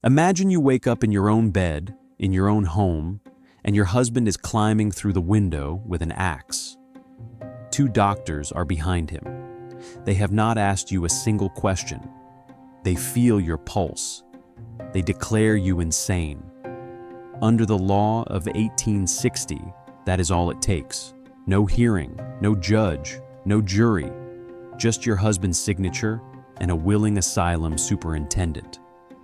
Imagine you wake up in your own bed, in your own home, and your husband is climbing through the window with an axe. Two doctors are behind him. They have not asked you a single question. They feel your pulse. They declare you insane. Under the law of 1860, that is all it takes. No hearing, no judge, no jury, just your husband's signature and a willing asylum superintendent.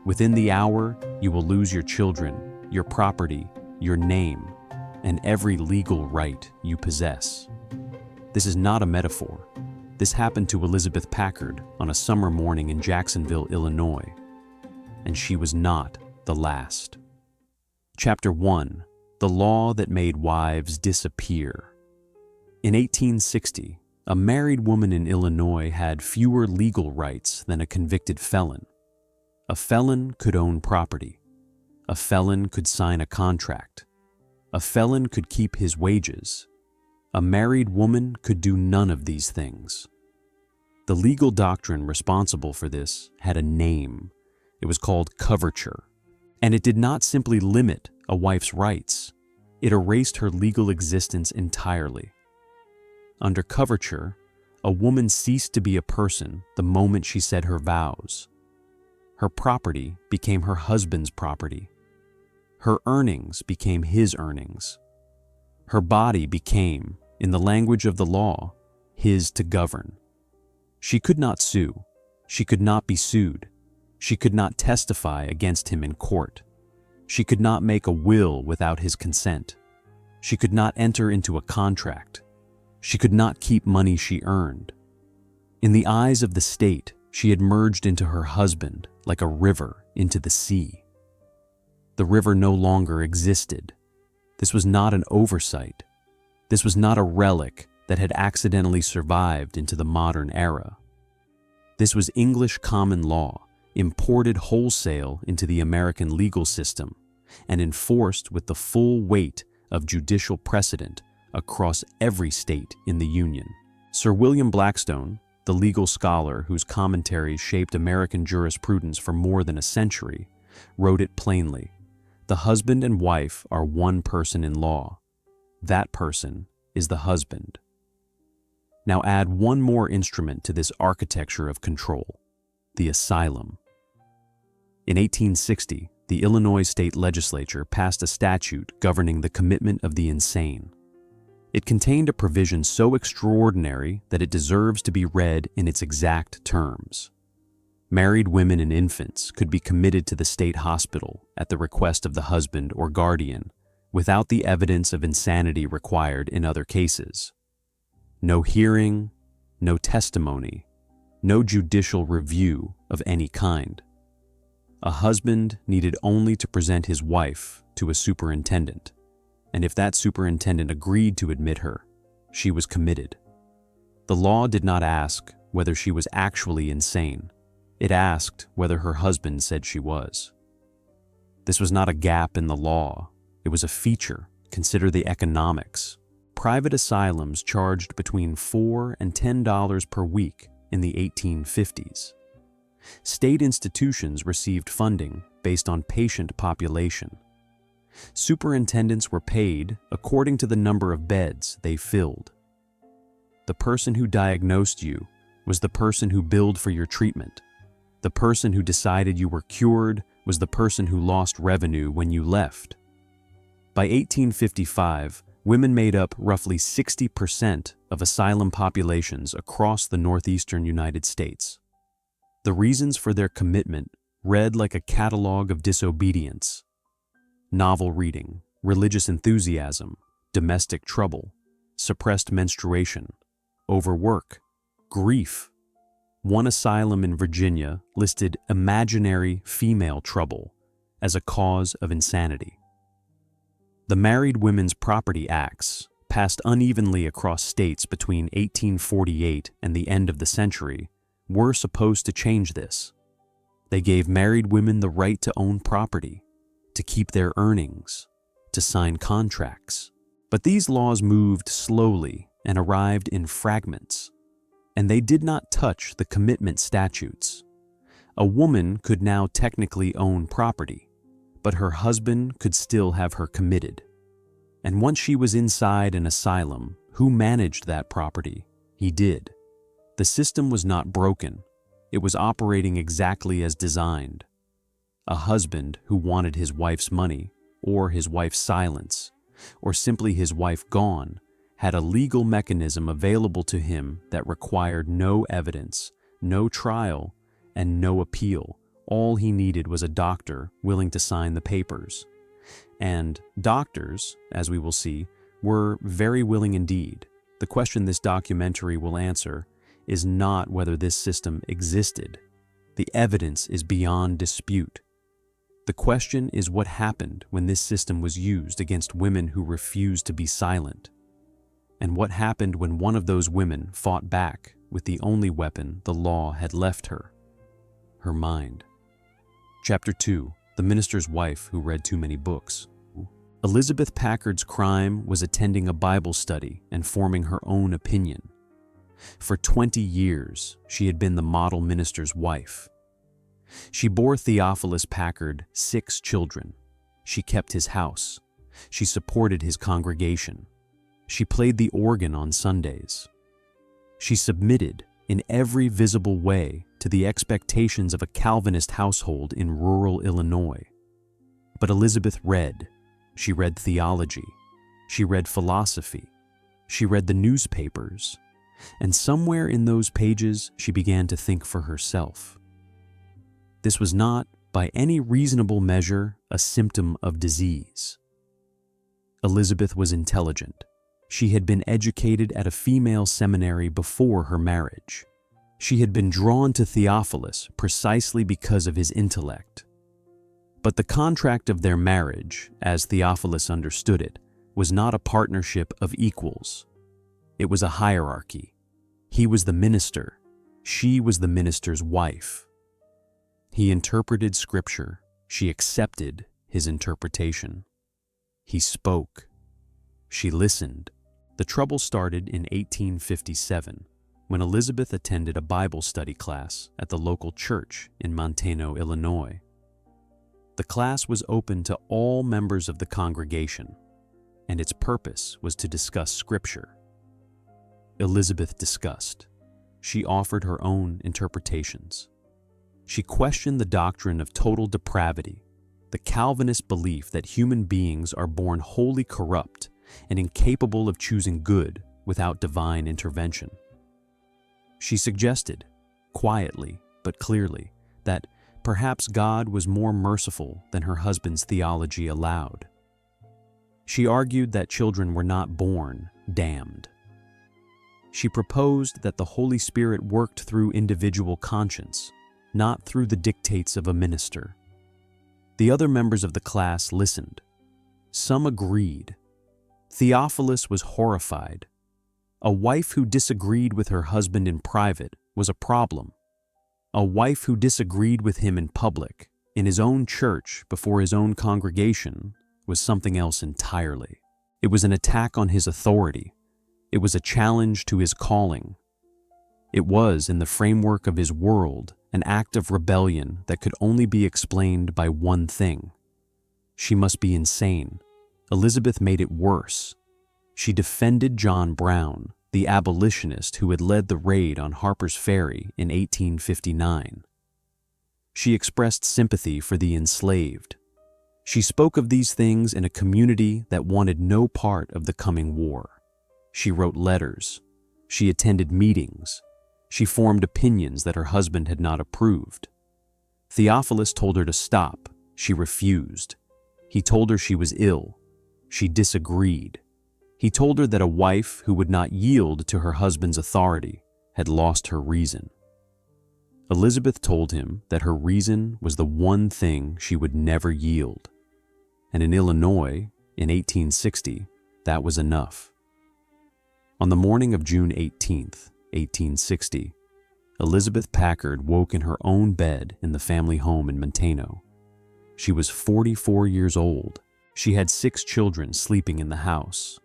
Within the hour, you will lose your children, your property, your name, and every legal right you possess. This is not a metaphor. This happened to Elizabeth Packard on a summer morning in Jacksonville, Illinois. And she was not the last. Chapter 1. The Law That Made Wives Disappear. In 1860, a married woman in Illinois had fewer legal rights than a convicted felon. A felon could own property. A felon could sign a contract. A felon could keep his wages. A married woman could do none of these things. The legal doctrine responsible for this had a name. It was called coverture. And it did not simply limit a wife's rights. It erased her legal existence entirely. Under coverture, a woman ceased to be a person the moment she said her vows. Her property became her husband's property. Her earnings became his earnings. Her body became, in the language of the law, his to govern. She could not sue. She could not be sued. She could not testify against him in court. She could not make a will without his consent. She could not enter into a contract. She could not keep money she earned. In the eyes of the state, she had merged into her husband like a river into the sea. The river no longer existed. This was not an oversight. This was not a relic that had accidentally survived into the modern era. This was English common law, imported wholesale into the American legal system, and enforced with the full weight of judicial precedent across every state in the Union. Sir William Blackstone, the legal scholar whose commentaries shaped American jurisprudence for more than a century, wrote it plainly. The husband and wife are one person in law. That person is the husband. Now add one more instrument to this architecture of control, the asylum. In 1860, the Illinois state legislature passed a statute governing the commitment of the insane. It contained a provision so extraordinary that it deserves to be read in its exact terms. Married women and infants could be committed to the state hospital at the request of the husband or guardian, without the evidence of insanity required in other cases. No hearing, no testimony, no judicial review of any kind. A husband needed only to present his wife to a superintendent, and if that superintendent agreed to admit her, she was committed. The law did not ask whether she was actually insane. It asked whether her husband said she was. This was not a gap in the law. It was a feature. Consider the economics. Private asylums charged between $4 and $10 per week in the 1850s. State institutions received funding based on patient population. Superintendents were paid according to the number of beds they filled. The person who diagnosed you was the person who billed for your treatment. The person who decided you were cured was the person who lost revenue when you left. By 1855, women made up roughly 60% of asylum populations across the northeastern United States. The reasons for their commitment read like a catalog of disobedience: novel reading, religious enthusiasm, domestic trouble, suppressed menstruation, overwork, grief. One asylum in Virginia listed imaginary female trouble as a cause of insanity. The Married Women's Property Acts, passed unevenly across states between 1848 and the end of the century, were supposed to change this. They gave married women the right to own property, to keep their earnings, to sign contracts. But these laws moved slowly and arrived in fragments, and they did not touch the commitment statutes. A woman could now technically own property, but her husband could still have her committed. And once she was inside an asylum, who managed that property? He did. The system was not broken. It was operating exactly as designed. A husband who wanted his wife's money, or his wife's silence, or simply his wife gone, had a legal mechanism available to him that required no evidence, no trial, and no appeal. All he needed was a doctor willing to sign the papers. And doctors, as we will see, were very willing indeed. The question this documentary will answer is not whether this system existed. The evidence is beyond dispute. The question is what happened when this system was used against women who refused to be silent. And what happened when one of those women fought back with the only weapon the law had left her: her mind. Chapter 2. The minister's wife who read too many books. Elizabeth Packard's crime was attending a Bible study and forming her own opinion. For 20 years, she had been the model minister's wife. She bore Theophilus Packard 6 children. She kept his house. She supported his congregation. She played the organ on Sundays. She submitted in every visible way to the expectations of a Calvinist household in rural Illinois. But Elizabeth read. She read theology. She read philosophy. She read the newspapers. And somewhere in those pages, she began to think for herself. This was not, by any reasonable measure, a symptom of disease. Elizabeth was intelligent. She had been educated at a female seminary before her marriage. She had been drawn to Theophilus precisely because of his intellect. But the contract of their marriage, as Theophilus understood it, was not a partnership of equals. It was a hierarchy. He was the minister. She was the minister's wife. He interpreted Scripture. She accepted his interpretation. He spoke. She listened. The trouble started in 1857, when Elizabeth attended a Bible study class at the local church in Montano, Illinois. The class was open to all members of the congregation, and its purpose was to discuss Scripture. Elizabeth discussed. She offered her own interpretations. She questioned the doctrine of total depravity, the Calvinist belief that human beings are born wholly corrupt and incapable of choosing good without divine intervention. She suggested, quietly but clearly, that perhaps God was more merciful than her husband's theology allowed. She argued that children were not born damned. She proposed that the Holy Spirit worked through individual conscience, not through the dictates of a minister. The other members of the class listened. Some agreed. Theophilus was horrified. A wife who disagreed with her husband in private was a problem. A wife who disagreed with him in public, in his own church, before his own congregation, was something else entirely. It was an attack on his authority. It was a challenge to his calling. It was, in the framework of his world, an act of rebellion that could only be explained by one thing. She must be insane. Elizabeth made it worse. She defended John Brown, the abolitionist who had led the raid on Harper's Ferry in 1859. She expressed sympathy for the enslaved. She spoke of these things in a community that wanted no part of the coming war. She wrote letters. She attended meetings. She formed opinions that her husband had not approved. Theophilus told her to stop. She refused. He told her she was ill. She disagreed. He told her that a wife who would not yield to her husband's authority had lost her reason. Elizabeth told him that her reason was the one thing she would never yield. And in Illinois, in 1860, that was enough. On the morning of June 18th, 1860, Elizabeth Packard woke in her own bed in the family home in Montano. She was 44 years old. She had 6 children sleeping in the house.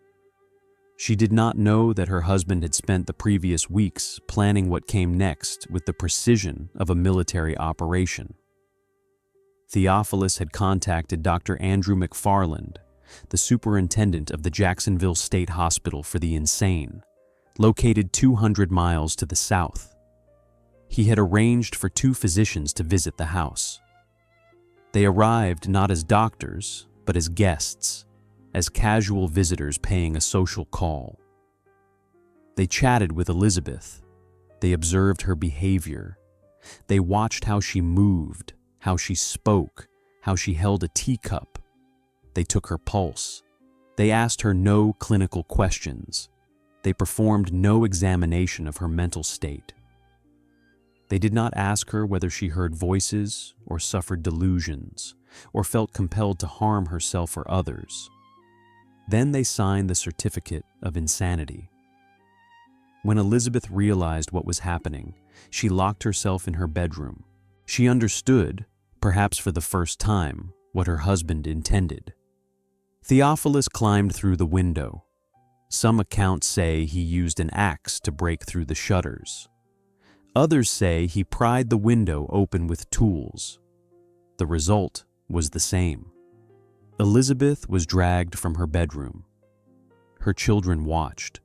She did not know that her husband had spent the previous weeks planning what came next with the precision of a military operation. Theophilus had contacted Dr. Andrew McFarland, the superintendent of the Jacksonville State Hospital for the Insane, located 200 miles to the south. He had arranged for 2 physicians to visit the house. They arrived not as doctors, but as guests, as casual visitors paying a social call. They chatted with Elizabeth. They observed her behavior. They watched how she moved, how she spoke, how she held a teacup. They took her pulse. They asked her no clinical questions. They performed no examination of her mental state. They did not ask her whether she heard voices or suffered delusions or felt compelled to harm herself or others. Then they signed the certificate of insanity. When Elizabeth realized what was happening, she locked herself in her bedroom. She understood, perhaps for the first time, what her husband intended. Theophilus climbed through the window. Some accounts say he used an axe to break through the shutters. Others say he pried the window open with tools. The result was the same. Elizabeth was dragged from her bedroom. Her children watched.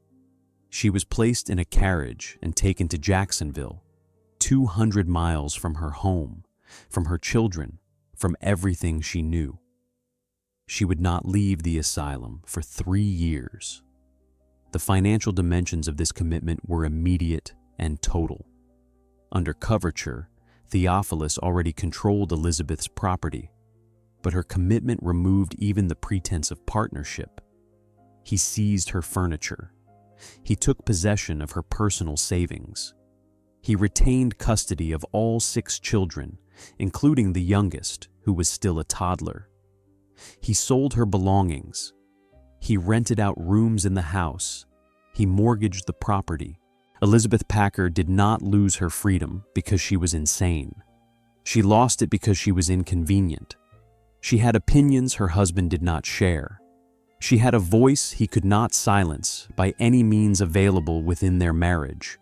She was placed in a carriage and taken to Jacksonville, 200 miles from her home, from her children, from everything she knew. She would not leave the asylum for 3 years. The financial dimensions of this commitment were immediate and total. Under coverture, Theophilus already controlled Elizabeth's property, but her commitment removed even the pretense of partnership. He seized her furniture. He took possession of her personal savings. He retained custody of all 6 children, including the youngest, who was still a toddler. He sold her belongings. He rented out rooms in the house. He mortgaged the property. Elizabeth Packard did not lose her freedom because she was insane. She lost it because she was inconvenient. She had opinions her husband did not share. She had a voice he could not silence by any means available within their marriage.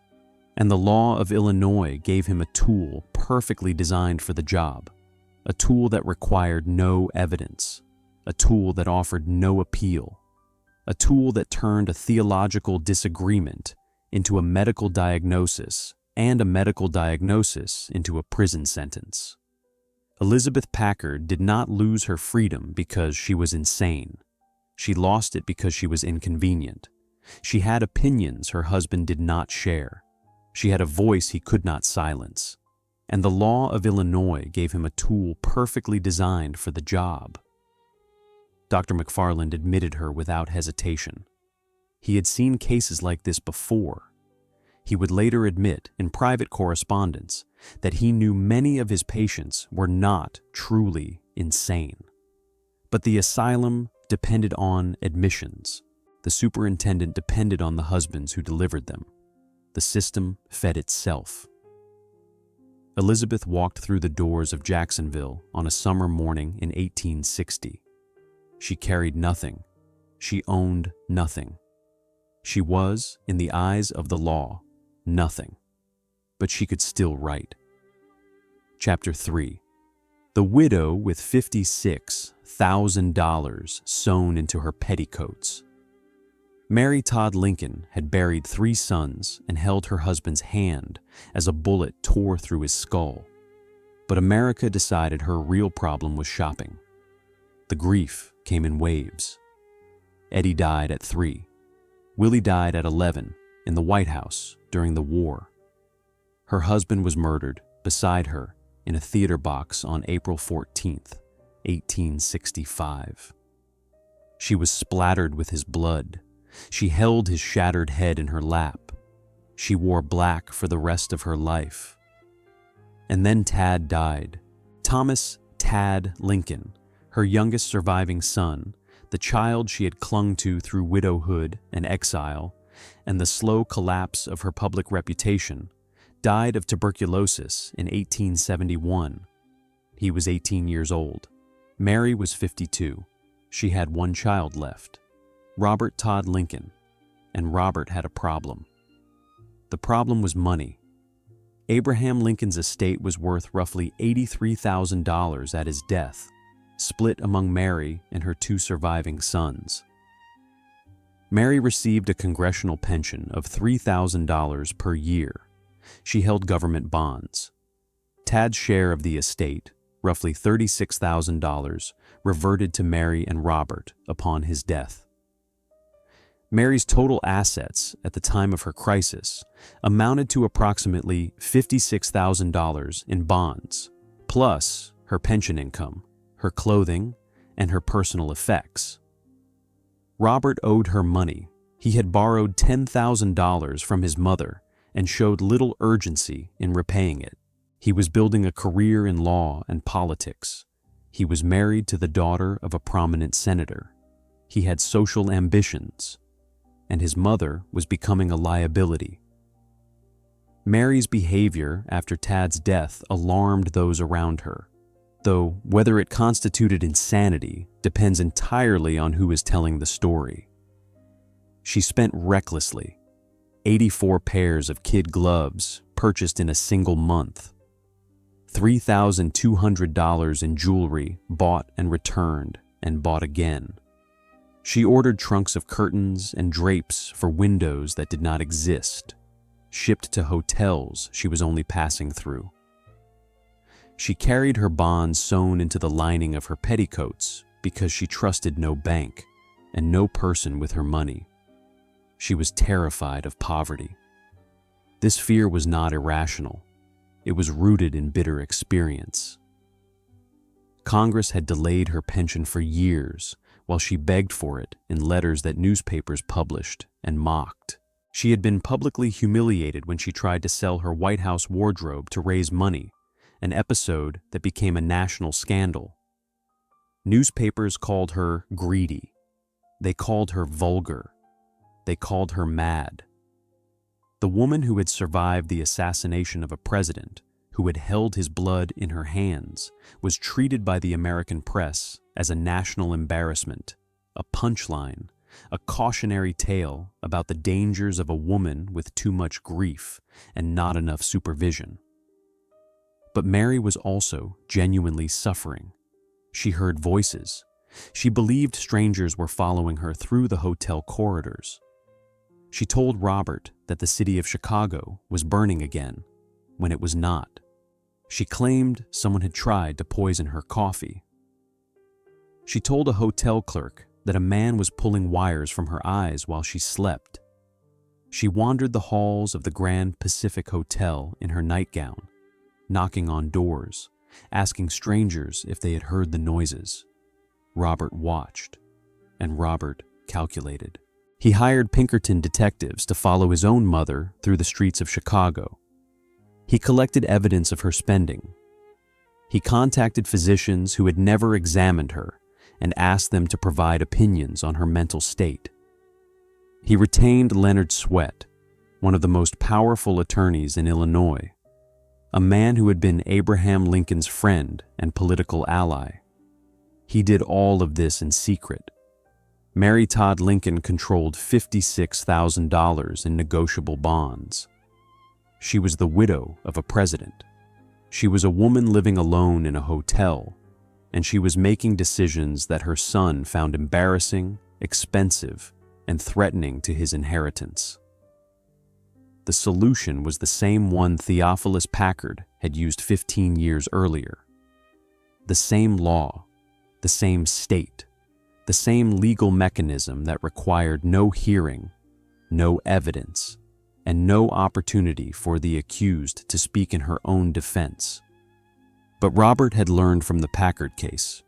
And the law of Illinois gave him a tool perfectly designed for the job, a tool that required no evidence, a tool that offered no appeal, a tool that turned a theological disagreement into a medical diagnosis and a medical diagnosis into a prison sentence. Elizabeth Packard did not lose her freedom because she was insane. She lost it because she was inconvenient. She had opinions her husband did not share. She had a voice he could not silence. And the law of Illinois gave him a tool perfectly designed for the job. Dr. McFarland admitted her without hesitation. He had seen cases like this before. He would later admit in private correspondence that he knew many of his patients were not truly insane. But the asylum depended on admissions. The superintendent depended on the husbands who delivered them. The system fed itself. Elizabeth walked through the doors of Jacksonville on a summer morning in 1860. She carried nothing. She owned nothing. She was, in the eyes of the law, nothing. But she could still write. Chapter 3. The widow with $56,000 sewn into her petticoats. Mary Todd Lincoln had buried 3 sons and held her husband's hand as a bullet tore through his skull. But America decided her real problem was shopping. The grief came in waves. Eddie died at 3. Willie died at 11 in the White House during the war. Her husband was murdered beside her in a theater box on April 14th, 1865. She was splattered with his blood. She held his shattered head in her lap. She wore black for the rest of her life. And then Tad died. Thomas Tad Lincoln, her youngest surviving son, the child she had clung to through widowhood and exile, and the slow collapse of her public reputation, died of tuberculosis in 1871. He was 18 years old. Mary was 52. She had 1 child left, Robert Todd Lincoln. and Robert had a problem. The problem was money. Abraham Lincoln's estate was worth roughly $83,000 at his death, split among Mary and her 2 surviving sons. Mary received a congressional pension of $3,000 per year. She held government bonds. Tad's share of the estate, roughly $36,000, reverted to Mary and Robert upon his death. Mary's total assets at the time of her crisis amounted to approximately $56,000 in bonds, plus her pension income, her clothing, and her personal effects. Robert owed her money. He had borrowed $10,000 from his mother and showed little urgency in repaying it. He was building a career in law and politics. He was married to the daughter of a prominent senator. He had social ambitions, and his mother was becoming a liability. Mary's behavior after Tad's death alarmed those around her, though whether it constituted insanity depends entirely on who is telling the story. She spent recklessly, 84 pairs of kid gloves purchased in a single month, $3,200 in jewelry bought and returned and bought again. She ordered trunks of curtains and drapes for windows that did not exist, shipped to hotels she was only passing through. She carried her bonds sewn into the lining of her petticoats because she trusted no bank and no person with her money. She was terrified of poverty. This fear was not irrational. It was rooted in bitter experience. Congress had delayed her pension for years while she begged for it in letters that newspapers published and mocked. She had been publicly humiliated when she tried to sell her White House wardrobe to raise money, an episode that became a national scandal. Newspapers called her greedy. They called her vulgar. They called her mad. The woman who had survived the assassination of a president, who had held his blood in her hands, was treated by the American press as a national embarrassment, a punchline, a cautionary tale about the dangers of a woman with too much grief and not enough supervision. But Mary was also genuinely suffering. She heard voices. She believed strangers were following her through the hotel corridors. She told Robert that the city of Chicago was burning again, when it was not. She claimed someone had tried to poison her coffee. She told a hotel clerk that a man was pulling wires from her eyes while she slept. She wandered the halls of the Grand Pacific Hotel in her nightgown, knocking on doors, asking strangers if they had heard the noises. Robert watched, and Robert calculated. He hired Pinkerton detectives to follow his own mother through the streets of Chicago. He collected evidence of her spending. He contacted physicians who had never examined her and asked them to provide opinions on her mental state. He retained Leonard Swett, one of the most powerful attorneys in Illinois, a man who had been Abraham Lincoln's friend and political ally. He did all of this in secret. Mary Todd Lincoln controlled $56,000 in negotiable bonds. She was the widow of a president. She was a woman living alone in a hotel, and she was making decisions that her son found embarrassing, expensive, and threatening to his inheritance. The solution was the same one Theophilus Packard had used 15 years earlier. The same law, the same state, the same legal mechanism that required no hearing, no evidence, and no opportunity for the accused to speak in her own defense. But Robert had learned from the Packard case.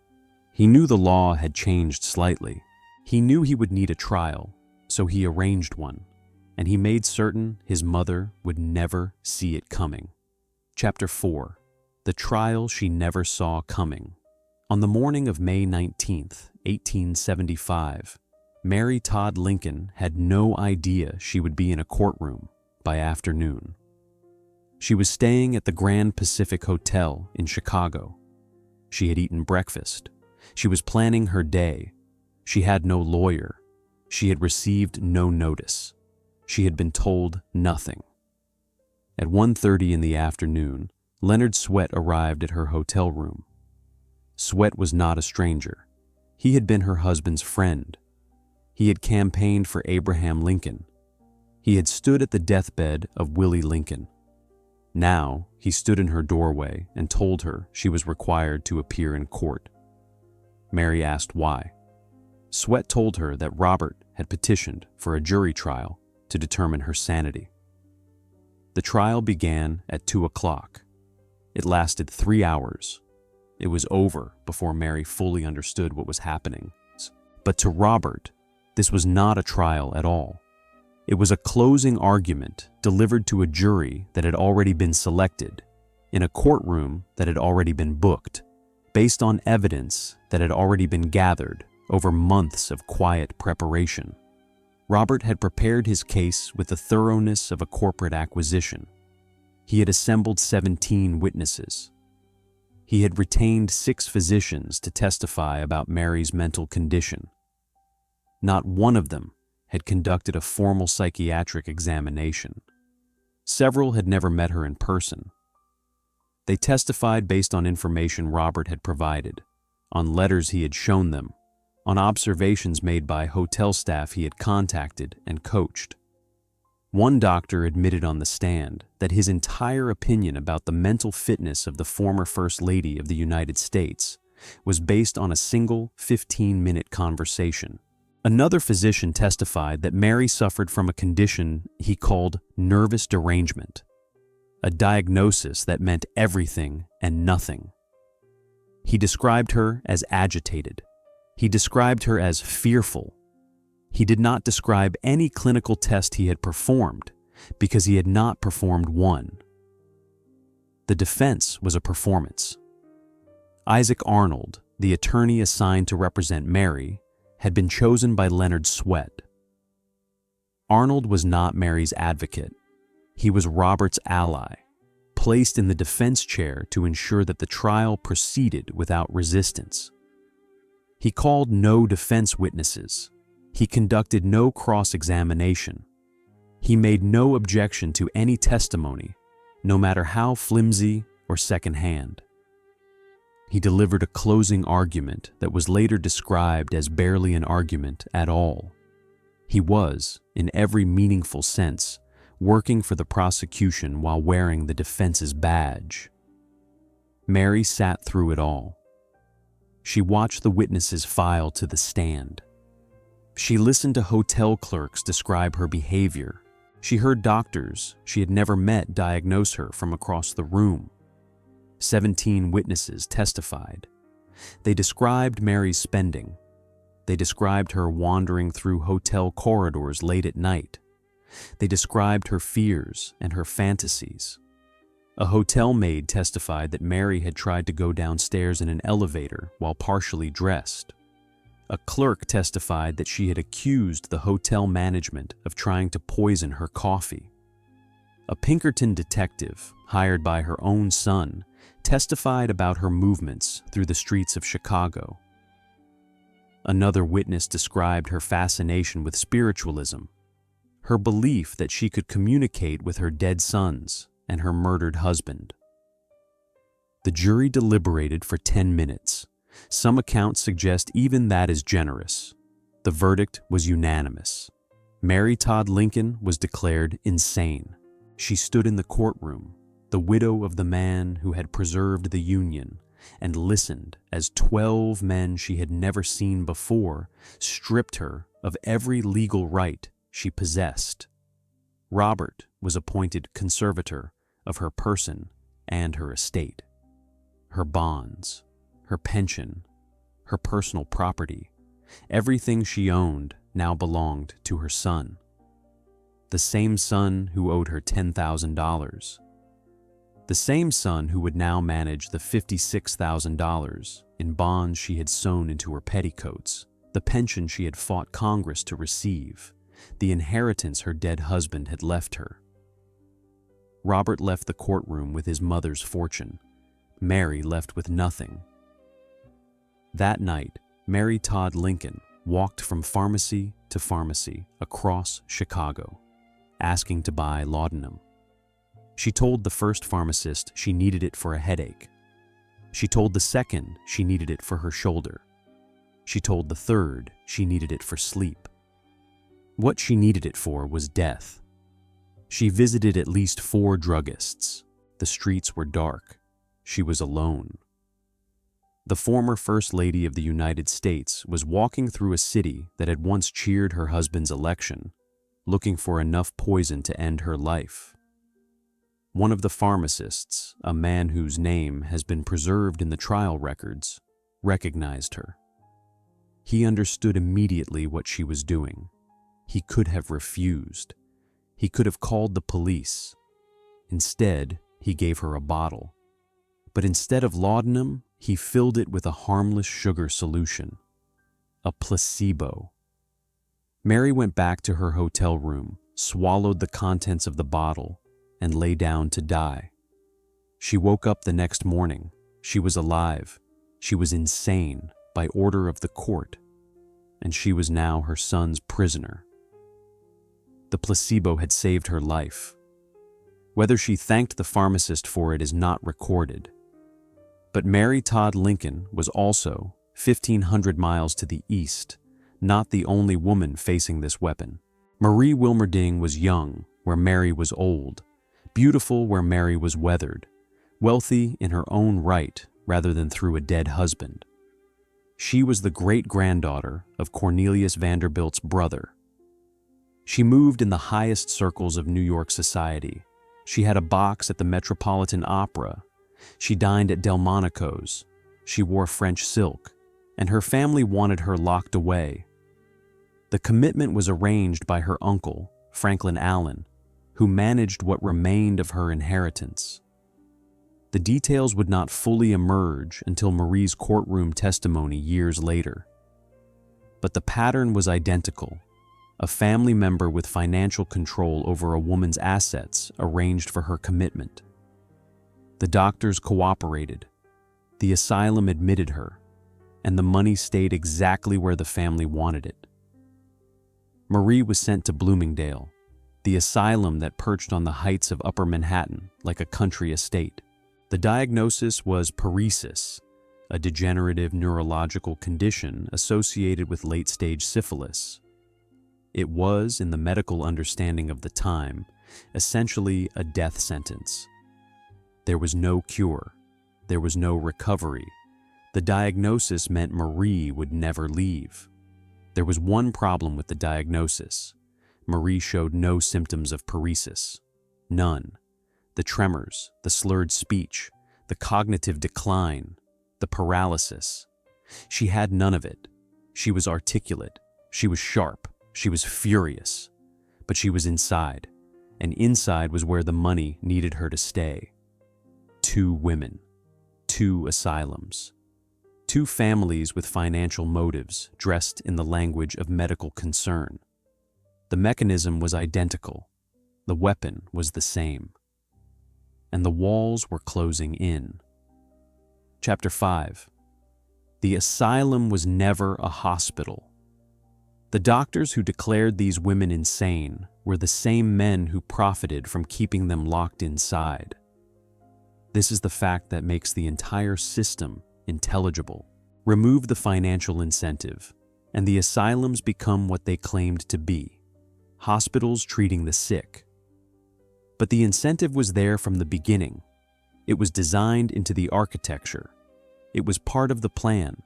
He knew the law had changed slightly. He knew he would need a trial, so he arranged one, and he made certain his mother would never see it coming. Chapter 4. The Trial She Never Saw Coming. On the morning of May 19th, 1875, Mary Todd Lincoln had no idea she would be in a courtroom by afternoon. She was staying at the Grand Pacific Hotel in Chicago. She had eaten breakfast. She was planning her day. She had no lawyer. She had received no notice. She had been told nothing. At 1:30 in the afternoon, Leonard Sweat arrived at her hotel room. Sweat was not a stranger. He had been her husband's friend. He had campaigned for Abraham Lincoln. He had stood at the deathbed of Willie Lincoln. Now, he stood in her doorway and told her she was required to appear in court. Mary asked why. Sweat told her that Robert had petitioned for a jury trial to determine her sanity. The trial began at 2 o'clock. It lasted 3 hours. It was over before Mary fully understood what was happening. But to Robert, this was not a trial at all. It was a closing argument delivered to a jury that had already been selected, in a courtroom that had already been booked, based on evidence that had already been gathered over months of quiet preparation. Robert had prepared his case with the thoroughness of a corporate acquisition. He had assembled 17 witnesses. He had retained 6 physicians to testify about Mary's mental condition. Not one of them had conducted a formal psychiatric examination. Several had never met her in person. They testified based on information Robert had provided, on letters he had shown them, on observations made by hotel staff he had contacted and coached. One doctor admitted on the stand that his entire opinion about the mental fitness of the former First Lady of the United States was based on a single 15-minute conversation. Another physician testified that Mary suffered from a condition he called nervous derangement, a diagnosis that meant everything and nothing. He described her as agitated. He described her as fearful. He did not describe any clinical test he had performed because he had not performed one. The defense was a performance. Isaac Arnold, the attorney assigned to represent Mary, had been chosen by Leonard Sweat. Arnold was not Mary's advocate. He was Robert's ally, placed in the defense chair to ensure that the trial proceeded without resistance. He called no defense witnesses. He conducted no cross-examination. He made no objection to any testimony, no matter how flimsy or secondhand. He delivered a closing argument that was later described as barely an argument at all. He was, in every meaningful sense, working for the prosecution while wearing the defense's badge. Mary sat through it all. She watched the witnesses file to the stand. She listened to hotel clerks describe her behavior. She heard doctors she had never met diagnose her from across the room. 17 witnesses testified. They described Mary's spending. They described her wandering through hotel corridors late at night. They described her fears and her fantasies. A hotel maid testified that Mary had tried to go downstairs in an elevator while partially dressed. A clerk testified that she had accused the hotel management of trying to poison her coffee. A Pinkerton detective, hired by her own son, testified about her movements through the streets of Chicago. Another witness described her fascination with spiritualism, her belief that she could communicate with her dead sons and her murdered husband. The jury deliberated for 10 minutes. Some accounts suggest even that is generous. The verdict was unanimous. Mary Todd Lincoln was declared insane. She stood in the courtroom, the widow of the man who had preserved the Union, and listened as 12 men she had never seen before stripped her of every legal right she possessed. Robert was appointed conservator of her person and her estate. Her bonds, her pension, her personal property, everything she owned now belonged to her son. The same son who owed her $10,000. The same son who would now manage the $56,000 in bonds she had sewn into her petticoats, the pension she had fought Congress to receive, the inheritance her dead husband had left her. Robert left the courtroom with his mother's fortune. Mary left with nothing. That night, Mary Todd Lincoln walked from pharmacy to pharmacy across Chicago, asking to buy laudanum. She told the first pharmacist she needed it for a headache. She told the second she needed it for her shoulder. She told the third she needed it for sleep. What she needed it for was death. She visited at least 4 druggists. The streets were dark. She was alone. The former First Lady of the United States was walking through a city that had once cheered her husband's election, looking for enough poison to end her life. One of the pharmacists, a man whose name has been preserved in the trial records, recognized her. He understood immediately what she was doing. He could have refused. He could have called the police. Instead, he gave her a bottle. But instead of laudanum, he filled it with a harmless sugar solution, a placebo. Mary went back to her hotel room, swallowed the contents of the bottle, and lay down to die. She woke up the next morning. She was alive. She was insane by order of the court, and she was now her son's prisoner. The placebo had saved her life. Whether she thanked the pharmacist for it is not recorded. But Mary Todd Lincoln was also 1,500 miles to the east, not the only woman facing this weapon. Marie Wilmerding was young, where Mary was old, beautiful where Mary was weathered, wealthy in her own right rather than through a dead husband. She was the great-granddaughter of Cornelius Vanderbilt's brother. She moved in the highest circles of New York society. She had a box at the Metropolitan Opera. She dined at Delmonico's. She wore French silk, and her family wanted her locked away. The commitment was arranged by her uncle, Franklin Allen, who managed what remained of her inheritance. The details would not fully emerge until Marie's courtroom testimony years later. But the pattern was identical. A family member with financial control over a woman's assets arranged for her commitment. The doctors cooperated. The asylum admitted her, and the money stayed exactly where the family wanted it. Marie was sent to Bloomingdale, the asylum that perched on the heights of Upper Manhattan like a country estate. The diagnosis was paresis, a degenerative neurological condition associated with late-stage syphilis. It was, in the medical understanding of the time, essentially a death sentence. There was no cure. There was no recovery. The diagnosis meant Marie would never leave. There was one problem with the diagnosis. Marie showed no symptoms of paresis. None. The tremors, the slurred speech, the cognitive decline, the paralysis. She had none of it. She was articulate. She was sharp. She was furious. But she was inside, and inside was where the money needed her to stay. 2 women, 2 asylums, 2 families with financial motives dressed in the language of medical concern. The mechanism was identical. The weapon was the same. And the walls were closing in. Chapter 5. The asylum was never a hospital. The doctors who declared these women insane were the same men who profited from keeping them locked inside. This is the fact that makes the entire system intelligible. Remove the financial incentive, and the asylums become what they claimed to be: hospitals treating the sick. But the incentive was there from the beginning. It was designed into the architecture. It was part of the plan.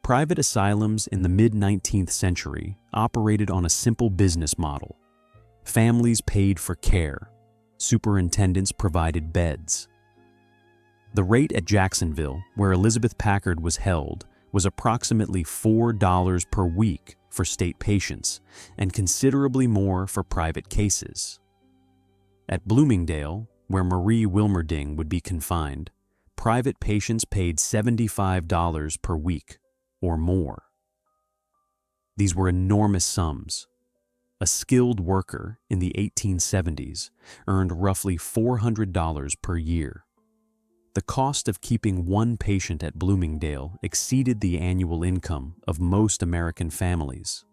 Private asylums in the mid-19th century operated on a simple business model. Families paid for care. Superintendents provided beds. The rate at Jacksonville, where Elizabeth Packard was held, was approximately $4 per week for state patients and considerably more for private cases. At Bloomingdale, where Marie Wilmerding would be confined, private patients paid $75 per week or more. These were enormous sums. A skilled worker in the 1870s earned roughly $400 per year. The cost of keeping one patient at Bloomingdale exceeded the annual income of most American families.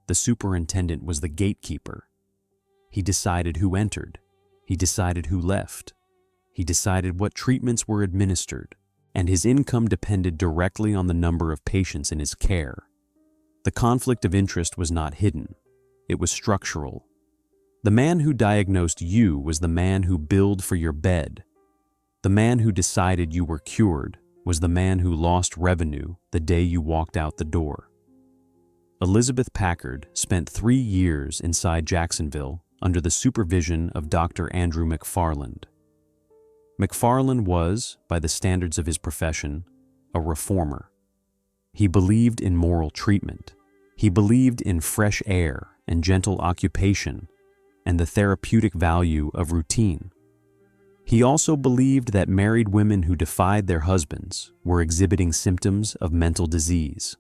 The superintendent was the gatekeeper. He decided who entered. He decided who left. He decided what treatments were administered, and his income depended directly on the number of patients in his care. The conflict of interest was not hidden. It was structural. The man who diagnosed you was the man who billed for your bed. The man who decided you were cured was the man who lost revenue the day you walked out the door. Elizabeth Packard spent 3 years inside Jacksonville under the supervision of Dr. Andrew McFarland. McFarland was, by the standards of his profession, a reformer. He believed in moral treatment. He believed in fresh air and gentle occupation and the therapeutic value of routine. He also believed that married women who defied their husbands were exhibiting symptoms of mental disease.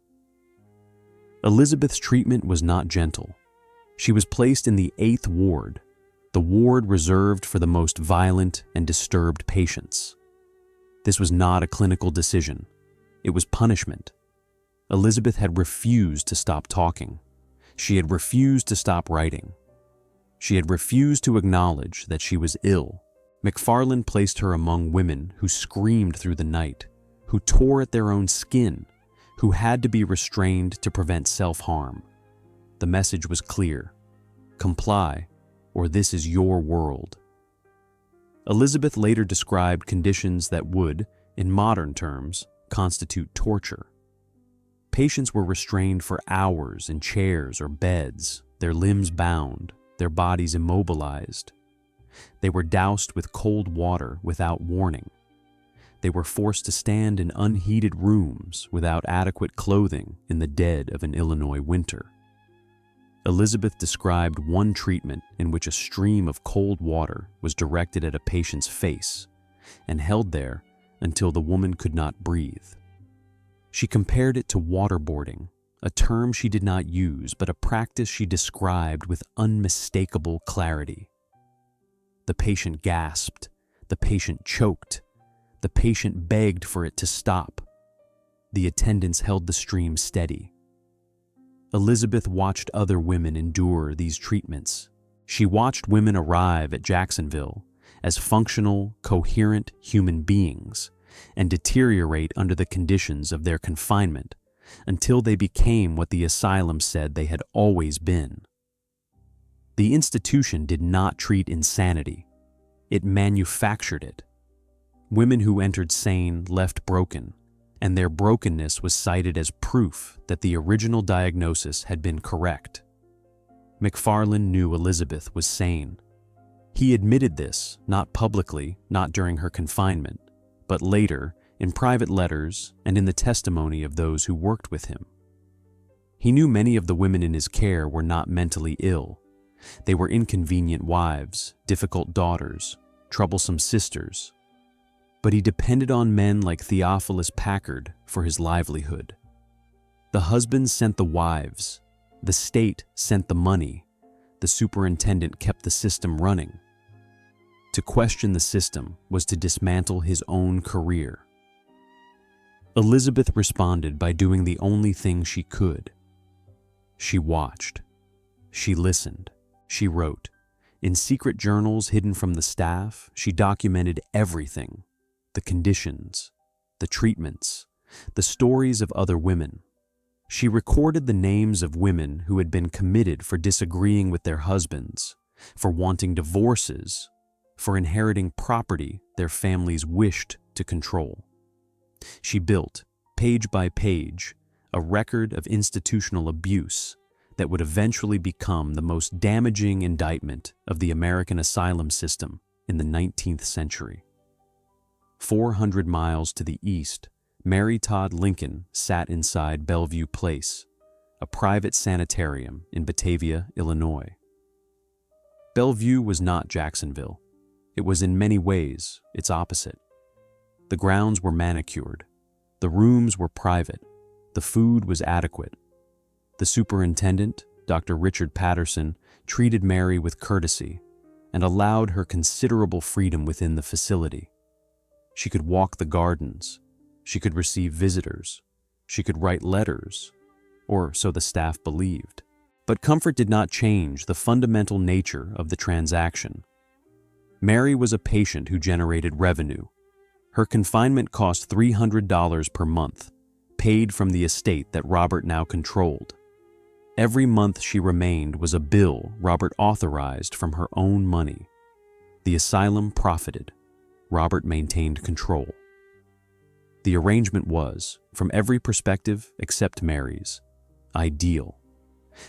Elizabeth's treatment was not gentle. She was placed in the 8th ward, the ward reserved for the most violent and disturbed patients. This was not a clinical decision. It was punishment. Elizabeth had refused to stop talking. She had refused to stop writing. She had refused to acknowledge that she was ill. McFarland placed her among women who screamed through the night, who tore at their own skin, who had to be restrained to prevent self-harm. The message was clear: comply, or this is your world. Elizabeth later described conditions that would, in modern terms, constitute torture. Patients were restrained for hours in chairs or beds, their limbs bound, their bodies immobilized. They were doused with cold water without warning. They were forced to stand in unheated rooms without adequate clothing in the dead of an Illinois winter. Elizabeth described one treatment in which a stream of cold water was directed at a patient's face and held there until the woman could not breathe. She compared it to waterboarding, a term she did not use, but a practice she described with unmistakable clarity. The patient gasped, the patient choked, the patient begged for it to stop. The attendants held the stream steady. Elizabeth watched other women endure these treatments. She watched women arrive at Jacksonville as functional, coherent human beings and deteriorate under the conditions of their confinement until they became what the asylum said they had always been. The institution did not treat insanity. It manufactured it. Women who entered sane left broken, and their brokenness was cited as proof that the original diagnosis had been correct. McFarland knew Elizabeth was sane. He admitted this, not publicly, not during her confinement, but later, in private letters and in the testimony of those who worked with him. He knew many of the women in his care were not mentally ill. They were inconvenient wives, difficult daughters, troublesome sisters. But he depended on men like Theophilus Packard for his livelihood. The husbands sent the wives. The state sent the money. The superintendent kept the system running. To question the system was to dismantle his own career. Elizabeth responded by doing the only thing she could. She watched. She listened. She wrote. In secret journals hidden from the staff, she documented everything: the conditions, the treatments, the stories of other women. She recorded the names of women who had been committed for disagreeing with their husbands, for wanting divorces, for inheriting property their families wished to control. She built, page by page, a record of institutional abuse that would eventually become the most damaging indictment of the American asylum system in the 19th century. 400 miles to the east, Mary Todd Lincoln sat inside Bellevue Place, a private sanitarium in Batavia, Illinois. Bellevue was not Jacksonville. It was in many ways its opposite. The grounds were manicured. The rooms were private. The food was adequate. The superintendent, Dr. Richard Patterson, treated Mary with courtesy and allowed her considerable freedom within the facility. She could walk the gardens. She could receive visitors. She could write letters, or so the staff believed. But comfort did not change the fundamental nature of the transaction. Mary was a patient who generated revenue. Her confinement cost $300 per month, paid from the estate that Robert now controlled. Every month she remained was a bill Robert authorized from her own money. The asylum profited. Robert maintained control. The arrangement was, from every perspective except Mary's, ideal.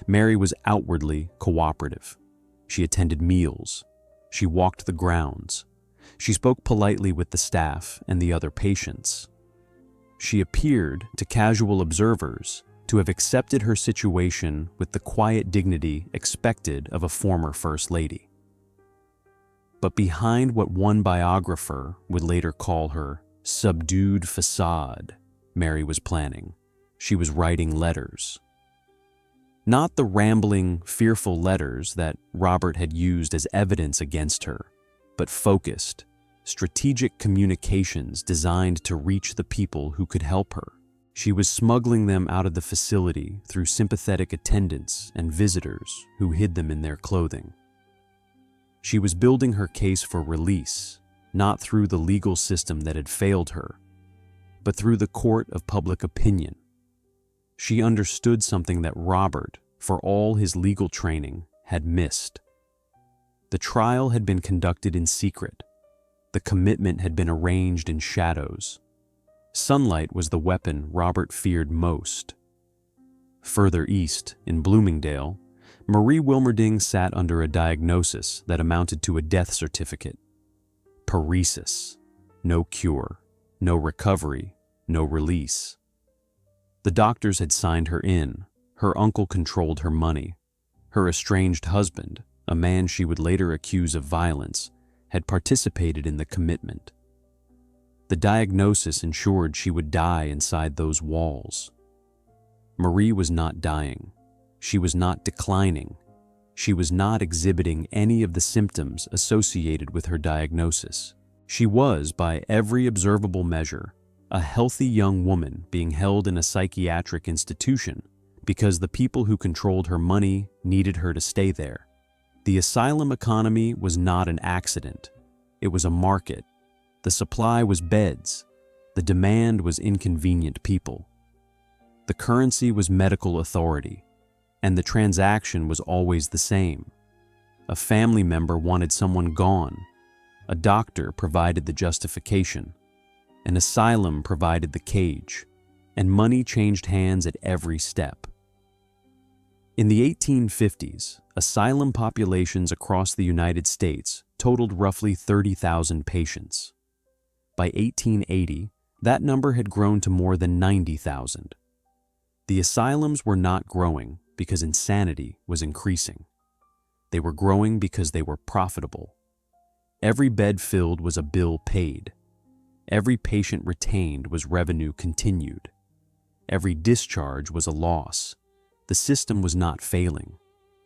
Mary was outwardly cooperative. She attended meals. She walked the grounds. She spoke politely with the staff and the other patients. She appeared, to casual observers, to have accepted her situation with the quiet dignity expected of a former First Lady. But behind what one biographer would later call her subdued facade, Mary was planning. She was writing letters. Not the rambling, fearful letters that Robert had used as evidence against her, but focused, strategic communications designed to reach the people who could help her. She was smuggling them out of the facility through sympathetic attendants and visitors who hid them in their clothing. She was building her case for release, not through the legal system that had failed her, but through the court of public opinion. She understood something that Robert, for all his legal training, had missed. The trial had been conducted in secret. The commitment had been arranged in shadows. Sunlight was the weapon Robert feared most. Further east, in Bloomingdale, Marie Wilmerding sat under a diagnosis that amounted to a death certificate. Paresis. No cure, no recovery, no release. The doctors had signed her in. Her uncle controlled her money. Her estranged husband, a man she would later accuse of violence, had participated in the commitment. The diagnosis ensured she would die inside those walls. Marie was not dying. She was not declining. She was not exhibiting any of the symptoms associated with her diagnosis. She was, by every observable measure, a healthy young woman being held in a psychiatric institution because the people who controlled her money needed her to stay there. The asylum economy was not an accident. It was a market. The supply was beds. The demand was inconvenient people. The currency was medical authority, and the transaction was always the same. A family member wanted someone gone. A doctor provided the justification. An asylum provided the cage, and money changed hands at every step. In the 1850s, asylum populations across the United States totaled roughly 30,000 patients. By 1880, that number had grown to more than 90,000. The asylums were not growing because insanity was increasing. They were growing because they were profitable. Every bed filled was a bill paid. Every patient retained was revenue continued. Every discharge was a loss. The system was not failing.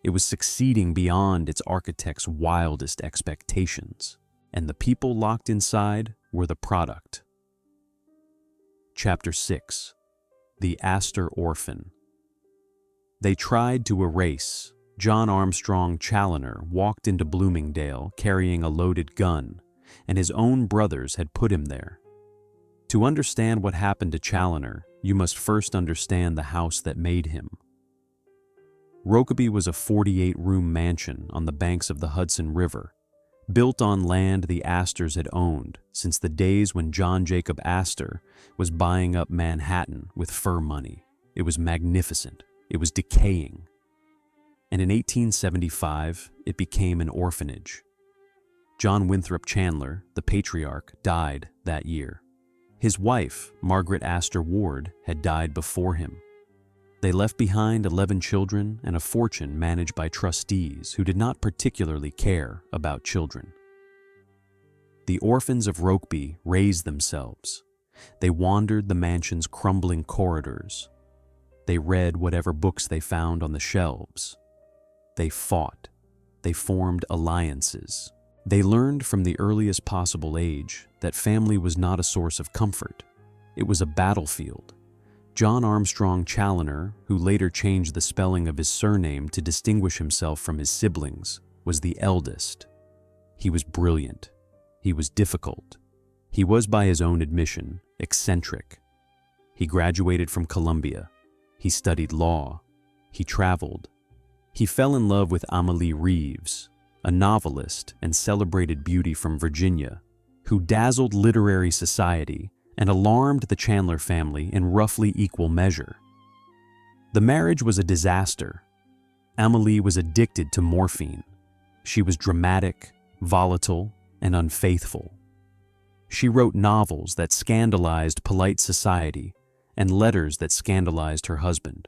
It was succeeding beyond its architect's wildest expectations, and the people locked inside were the product. Chapter 6. The Astor Orphan. They tried to erase. John Armstrong Challoner walked into Bloomingdale carrying a loaded gun, and his own brothers had put him there. To understand what happened to Challoner, you must first understand the house that made him. Rokeby was a 48-room mansion on the banks of the Hudson River, built on land the Astors had owned since the days when John Jacob Astor was buying up Manhattan with fur money. It was magnificent. It was decaying. And in 1875, it became an orphanage. John Winthrop Chandler, the patriarch, died that year. His wife, Margaret Astor Ward, had died before him. They left behind 11 children and a fortune managed by trustees who did not particularly care about children. The orphans of Rokeby raised themselves. They wandered the mansion's crumbling corridors. They read whatever books they found on the shelves. They fought. They formed alliances. They learned from the earliest possible age that family was not a source of comfort. It was a battlefield. John Armstrong Challoner, who later changed the spelling of his surname to distinguish himself from his siblings, was the eldest. He was brilliant. He was difficult. He was, by his own admission, eccentric. He graduated from Columbia. He studied law. He traveled. He fell in love with Amelie Reeves, a novelist and celebrated beauty from Virginia, who dazzled literary society and alarmed the Chandler family in roughly equal measure. The marriage was a disaster. Amelie was addicted to morphine. She was dramatic, volatile, and unfaithful. She wrote novels that scandalized polite society and letters that scandalized her husband.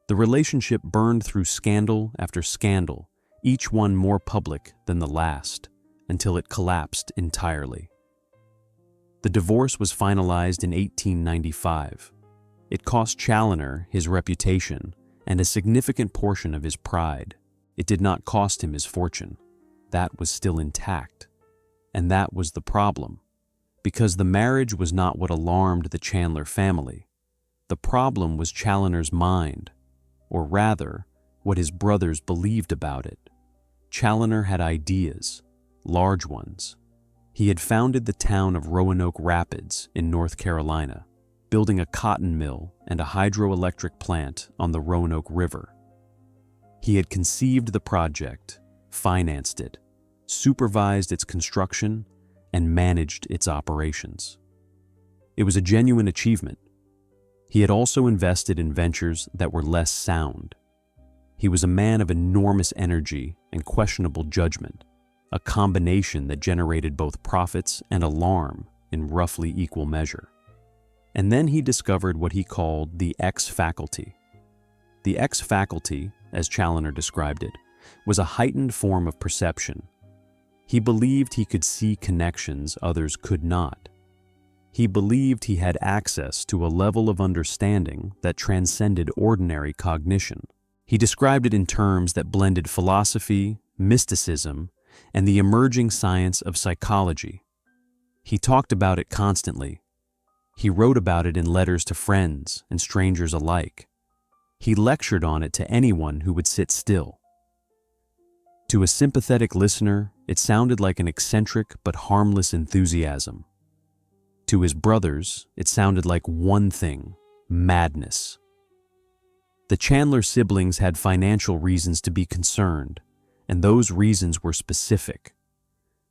The relationship burned through scandal after scandal, each one more public than the last, until it collapsed entirely. The divorce was finalized in 1895. It cost Challoner his reputation and a significant portion of his pride. It did not cost him his fortune. That was still intact. And that was the problem, because the marriage was not what alarmed the Chandler family. The problem was Challoner's mind, or rather, what his brothers believed about it. Challoner had ideas, large ones. He had founded the town of Roanoke Rapids in North Carolina, building a cotton mill and a hydroelectric plant on the Roanoke River. He had conceived the project, financed it, supervised its construction, and managed its operations. It was a genuine achievement. He had also invested in ventures that were less sound. He was a man of enormous energy and questionable judgment, a combination that generated both profits and alarm in roughly equal measure. And then he discovered what he called the X faculty. The X faculty, as Challoner described it, was a heightened form of perception. He believed he could see connections others could not. He believed he had access to a level of understanding that transcended ordinary cognition. He described it in terms that blended philosophy, mysticism, and the emerging science of psychology. He talked about it constantly. He wrote about it in letters to friends and strangers alike. He lectured on it to anyone who would sit still. To a sympathetic listener, it sounded like an eccentric but harmless enthusiasm. To his brothers, it sounded like one thing: madness. The Chandler siblings had financial reasons to be concerned, and those reasons were specific.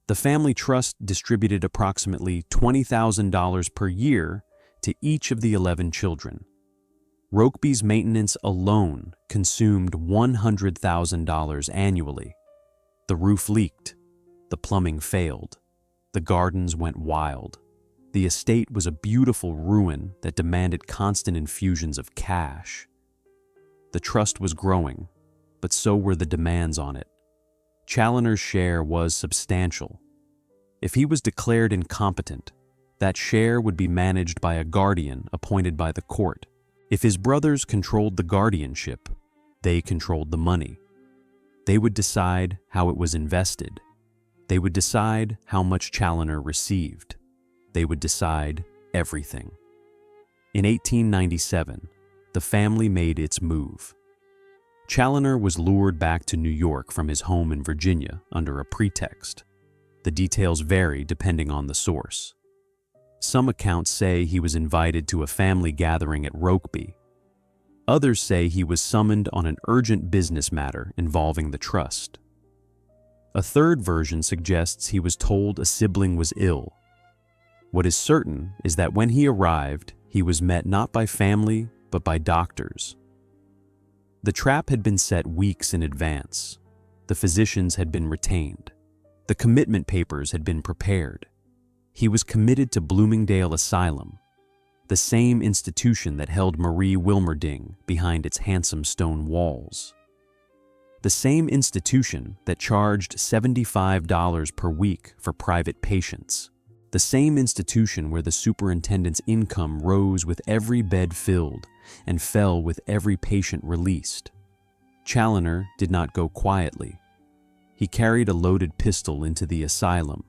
The family trust distributed approximately $20,000 per year to each of the 11 children. Rokeby's maintenance alone consumed $100,000 annually. The roof leaked. The plumbing failed. The gardens went wild. The estate was a beautiful ruin that demanded constant infusions of cash. The trust was growing, but so were the demands on it. Challoner's share was substantial. If he was declared incompetent, that share would be managed by a guardian appointed by the court. If his brothers controlled the guardianship, they controlled the money. They would decide how it was invested. They would decide how much Challoner received. They would decide everything. In 1897, the family made its move. Challoner was lured back to New York from his home in Virginia under a pretext. The details vary depending on the source. Some accounts say he was invited to a family gathering at Rokeby. Others say he was summoned on an urgent business matter involving the trust. A third version suggests he was told a sibling was ill. What is certain is that when he arrived, he was met not by family, but by doctors. The trap had been set weeks in advance. The physicians had been retained. The commitment papers had been prepared. He was committed to Bloomingdale Asylum, the same institution that held Marie Wilmerding behind its handsome stone walls. The same institution that charged $75 per week for private patients. The same institution where the superintendent's income rose with every bed filled and fell with every patient released. Challoner did not go quietly. He carried a loaded pistol into the asylum,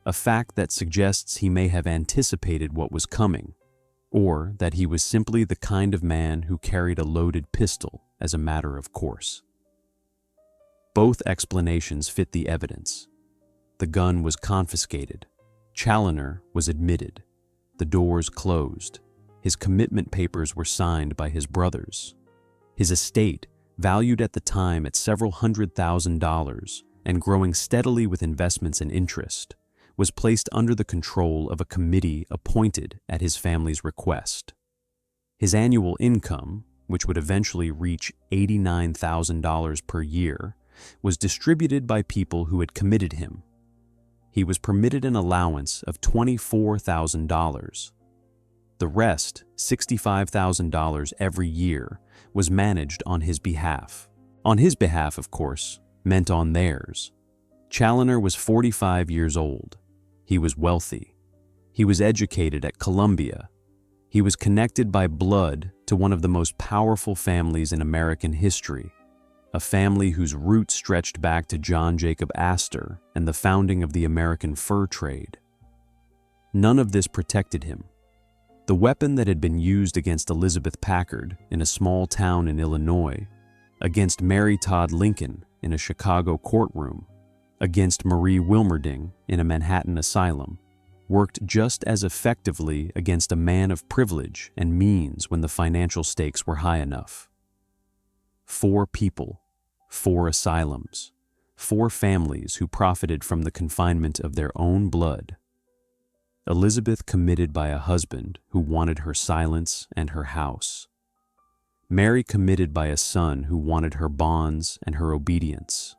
a fact that suggests he may have anticipated what was coming, or that he was simply the kind of man who carried a loaded pistol as a matter of course. Both explanations fit the evidence. The gun was confiscated. Challoner was admitted. The doors closed. His commitment papers were signed by his brothers. His estate, valued at the time at several $100,000 and growing steadily with investments and interest, was placed under the control of a committee appointed at his family's request. His annual income, which would eventually reach $89,000 per year, was distributed by people who had committed him. He was permitted an allowance of $24,000. The rest, $65,000 every year, was managed on his behalf. On his behalf, of course, meant on theirs. Challoner was 45 years old. He was wealthy. He was educated at Columbia. He was connected by blood to one of the most powerful families in American history, a family whose roots stretched back to John Jacob Astor and the founding of the American fur trade. None of this protected him. The weapon that had been used against Elizabeth Packard in a small town in Illinois, against Mary Todd Lincoln in a Chicago courtroom, against Marie Wilmerding in a Manhattan asylum, worked just as effectively against a man of privilege and means when the financial stakes were high enough. 4 people, 4 asylums, 4 families who profited from the confinement of their own blood. Elizabeth committed by a husband who wanted her silence and her house. Mary committed by a son who wanted her bonds and her obedience.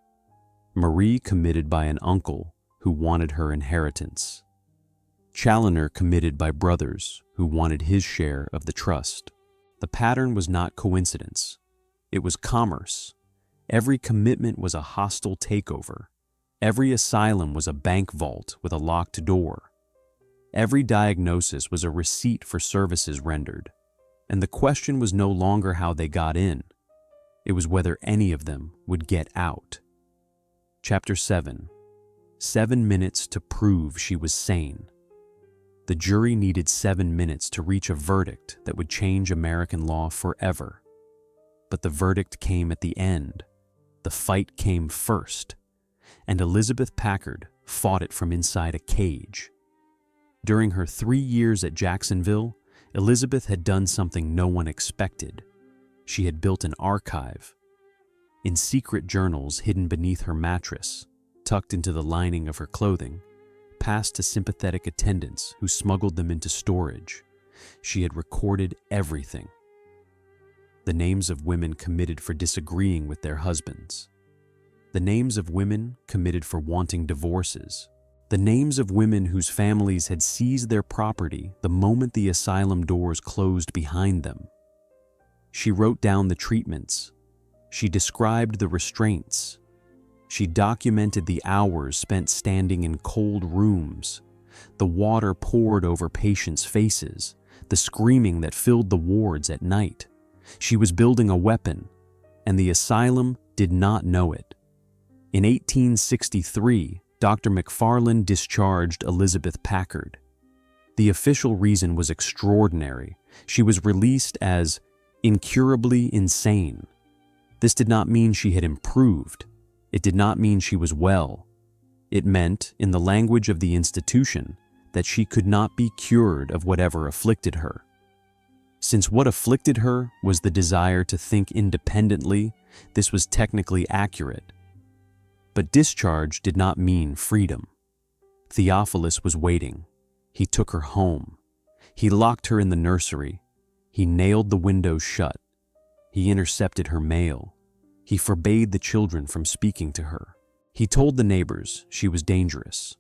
Marie committed by an uncle who wanted her inheritance. Challoner committed by brothers who wanted his share of the trust. The pattern was not coincidence. It was commerce. Every commitment was a hostile takeover. Every asylum was a bank vault with a locked door. Every diagnosis was a receipt for services rendered, and the question was no longer how they got in. It was whether any of them would get out. Chapter 7. 7 minutes to prove she was sane. The jury needed 7 minutes to reach a verdict that would change American law forever. But the verdict came at the end. The fight came first, and Elizabeth Packard fought it from inside a cage. During her 3 years at Jacksonville, Elizabeth had done something no one expected. She had built an archive. In secret journals hidden beneath her mattress, tucked into the lining of her clothing, passed to sympathetic attendants who smuggled them into storage, she had recorded everything. The names of women committed for disagreeing with their husbands. The names of women committed for wanting divorces. The names of women whose families had seized their property the moment the asylum doors closed behind them. She wrote down the treatments. She described the restraints. She documented the hours spent standing in cold rooms, the water poured over patients' faces, the screaming that filled the wards at night. She was building a weapon, and the asylum did not know it. In 1863, Dr. McFarland discharged Elizabeth Packard. The official reason was extraordinary. She was released as incurably insane. This did not mean she had improved. It did not mean she was well. It meant, in the language of the institution, that she could not be cured of whatever afflicted her. Since what afflicted her was the desire to think independently, this was technically accurate. But discharge did not mean freedom. Theophilus was waiting. He took her home. He locked her in the nursery. He nailed the windows shut. He intercepted her mail. He forbade the children from speaking to her. He told the neighbors she was dangerous.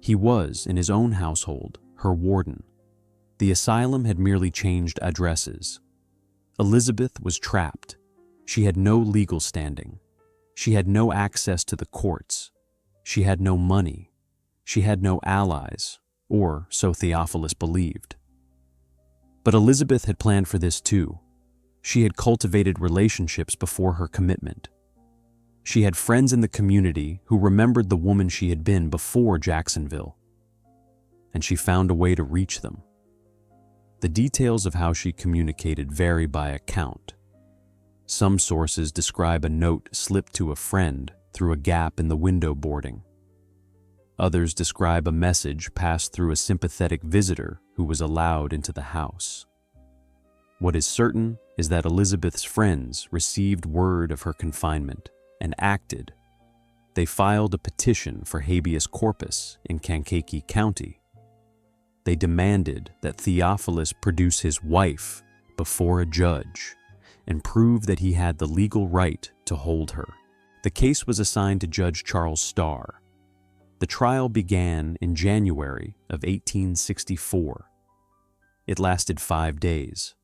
He was, in his own household, her warden. The asylum had merely changed addresses. Elizabeth was trapped. She had no legal standing. She had no access to the courts. She had no money. She had no allies, or so Theophilus believed. But Elizabeth had planned for this too. She had cultivated relationships before her commitment. She had friends in the community who remembered the woman she had been before Jacksonville, and she found a way to reach them. The details of how she communicated vary by account. Some sources describe a note slipped to a friend through a gap in the window boarding. Others describe a message passed through a sympathetic visitor who was allowed into the house. What is certain is that Elizabeth's friends received word of her confinement and acted. They filed a petition for habeas corpus in Kankakee County. They demanded that Theophilus produce his wife before a judge and prove that he had the legal right to hold her. The case was assigned to Judge Charles Starr. The trial began in January of 1864. It lasted 5 days,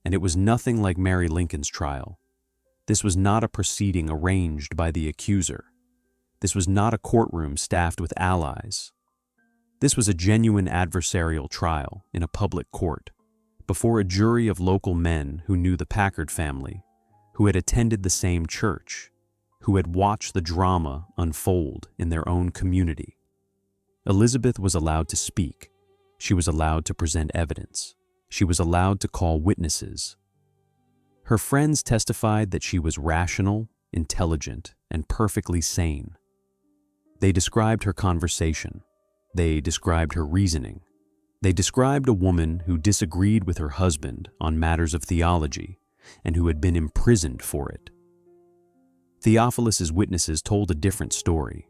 and it was nothing like Mary Lincoln's trial. This was not a proceeding arranged by the accuser. This was not a courtroom staffed with allies. This was a genuine adversarial trial in a public court, before a jury of local men who knew the Packard family, who had attended the same church, who had watched the drama unfold in their own community. Elizabeth was allowed to speak. She was allowed to present evidence. She was allowed to call witnesses. Her friends testified that she was rational, intelligent, and perfectly sane. They described her conversation. They described her reasoning. They described a woman who disagreed with her husband on matters of theology and who had been imprisoned for it. Theophilus's witnesses told a different story.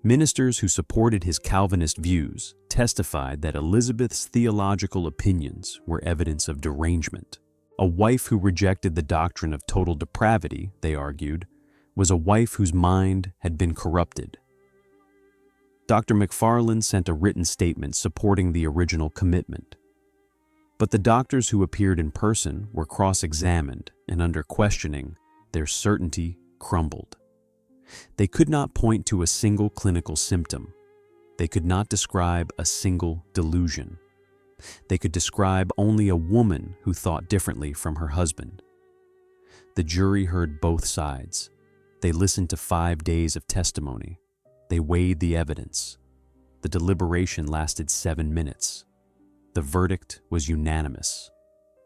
Ministers who supported his Calvinist views testified that Elizabeth's theological opinions were evidence of derangement. A wife who rejected the doctrine of total depravity, they argued, was a wife whose mind had been corrupted. Dr. McFarland sent a written statement supporting the original commitment. But the doctors who appeared in person were cross-examined, and under questioning, their certainty crumbled. They could not point to a single clinical symptom. They could not describe a single delusion. They could describe only a woman who thought differently from her husband. The jury heard both sides. They listened to 5 days of testimony. They weighed the evidence. The deliberation lasted 7 minutes. The verdict was unanimous.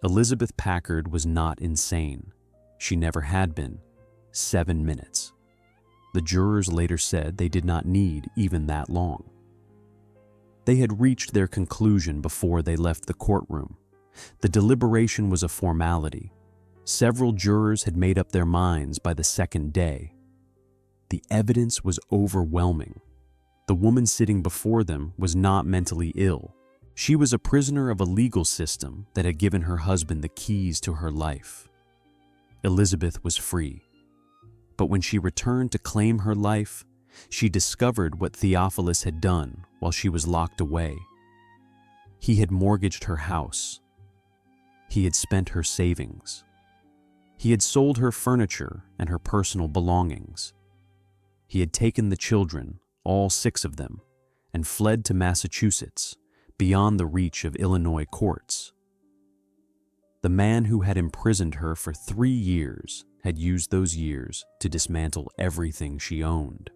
Elizabeth Packard was not insane. She never had been. 7 minutes. The jurors later said they did not need even that long. They had reached their conclusion before they left the courtroom. The deliberation was a formality. Several jurors had made up their minds by the second day. The evidence was overwhelming. The woman sitting before them was not mentally ill. She was a prisoner of a legal system that had given her husband the keys to her life. Elizabeth was free. But when she returned to claim her life, she discovered what Theophilus had done while she was locked away. He had mortgaged her house. He had spent her savings. He had sold her furniture and her personal belongings. He had taken the children, all 6 of them, and fled to Massachusetts, beyond the reach of Illinois courts. The man who had imprisoned her for 3 years had used those years to dismantle everything she owned.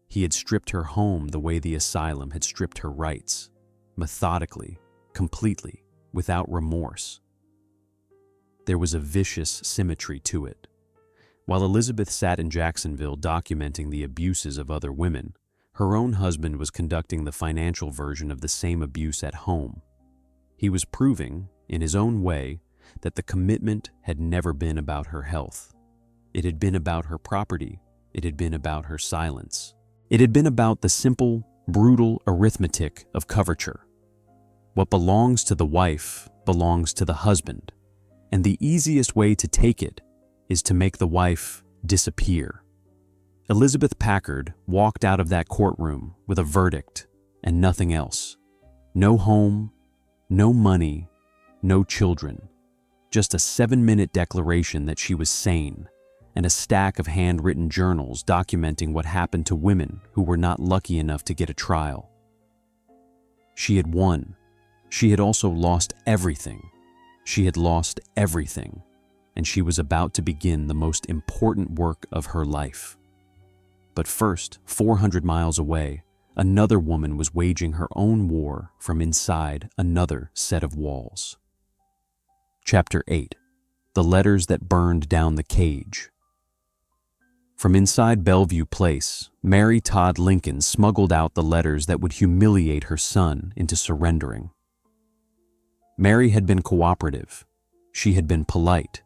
He had stripped her home the way the asylum had stripped her rights, methodically, completely, without remorse. There was a vicious symmetry to it. While Elizabeth sat in Jacksonville documenting the abuses of other women, her own husband was conducting the financial version of the same abuse at home. He was proving, in his own way, that the commitment had never been about her health. It had been about her property. It had been about her silence. It had been about the simple, brutal arithmetic of coverture. What belongs to the wife belongs to the husband, and the easiest way to take it is to make the wife disappear. Elizabeth Packard walked out of that courtroom with a verdict and nothing else. No home, no money, no children. Just a 7-minute declaration that she was sane, and a stack of handwritten journals documenting what happened to women who were not lucky enough to get a trial. She had won. She had also lost everything. She had lost everything, and she was about to begin the most important work of her life. But first, 400 miles away, another woman was waging her own war from inside another set of walls. Chapter 8. The Letters That Burned Down the Cage. From inside Bellevue Place, Mary Todd Lincoln smuggled out the letters that would humiliate her son into surrendering. Mary had been cooperative. She had been polite.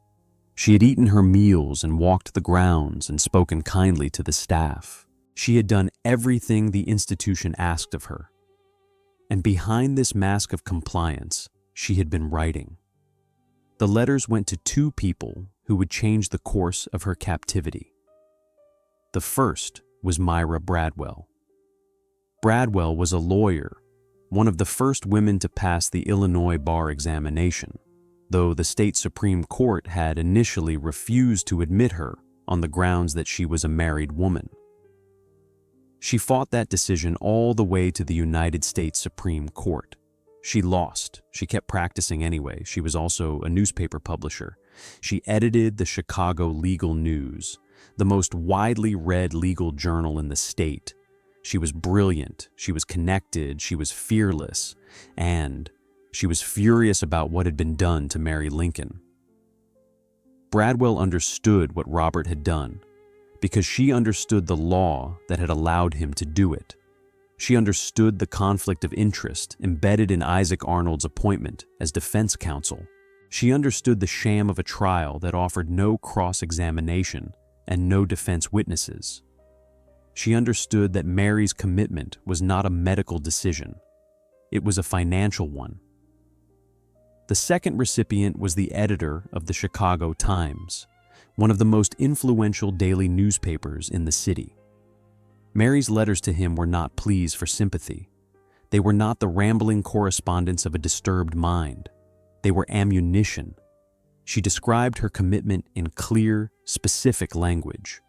She had eaten her meals and walked the grounds and spoken kindly to the staff. She had done everything the institution asked of her. And behind this mask of compliance, she had been writing. The letters went to two people who would change the course of her captivity. The first was Myra Bradwell. Bradwell was a lawyer, one of the first women to pass the Illinois bar examination, though the state Supreme Court had initially refused to admit her on the grounds that she was a married woman. She fought that decision all the way to the United States Supreme Court. She lost. She kept practicing anyway. She was also a newspaper publisher. She edited the Chicago Legal News, the most widely read legal journal in the state. She was brilliant, she was connected, she was fearless, and she was furious about what had been done to Mary Lincoln. Bradwell understood what Robert had done because she understood the law that had allowed him to do it. She understood the conflict of interest embedded in Isaac Arnold's appointment as defense counsel. She understood the sham of a trial that offered no cross-examination and no defense witnesses. She understood that Mary's commitment was not a medical decision. It was a financial one. The second recipient was the editor of the Chicago Times, one of the most influential daily newspapers in the city. Mary's letters to him were not pleas for sympathy. They were not the rambling correspondence of a disturbed mind. They were ammunition. She described her commitment in clear, specific language.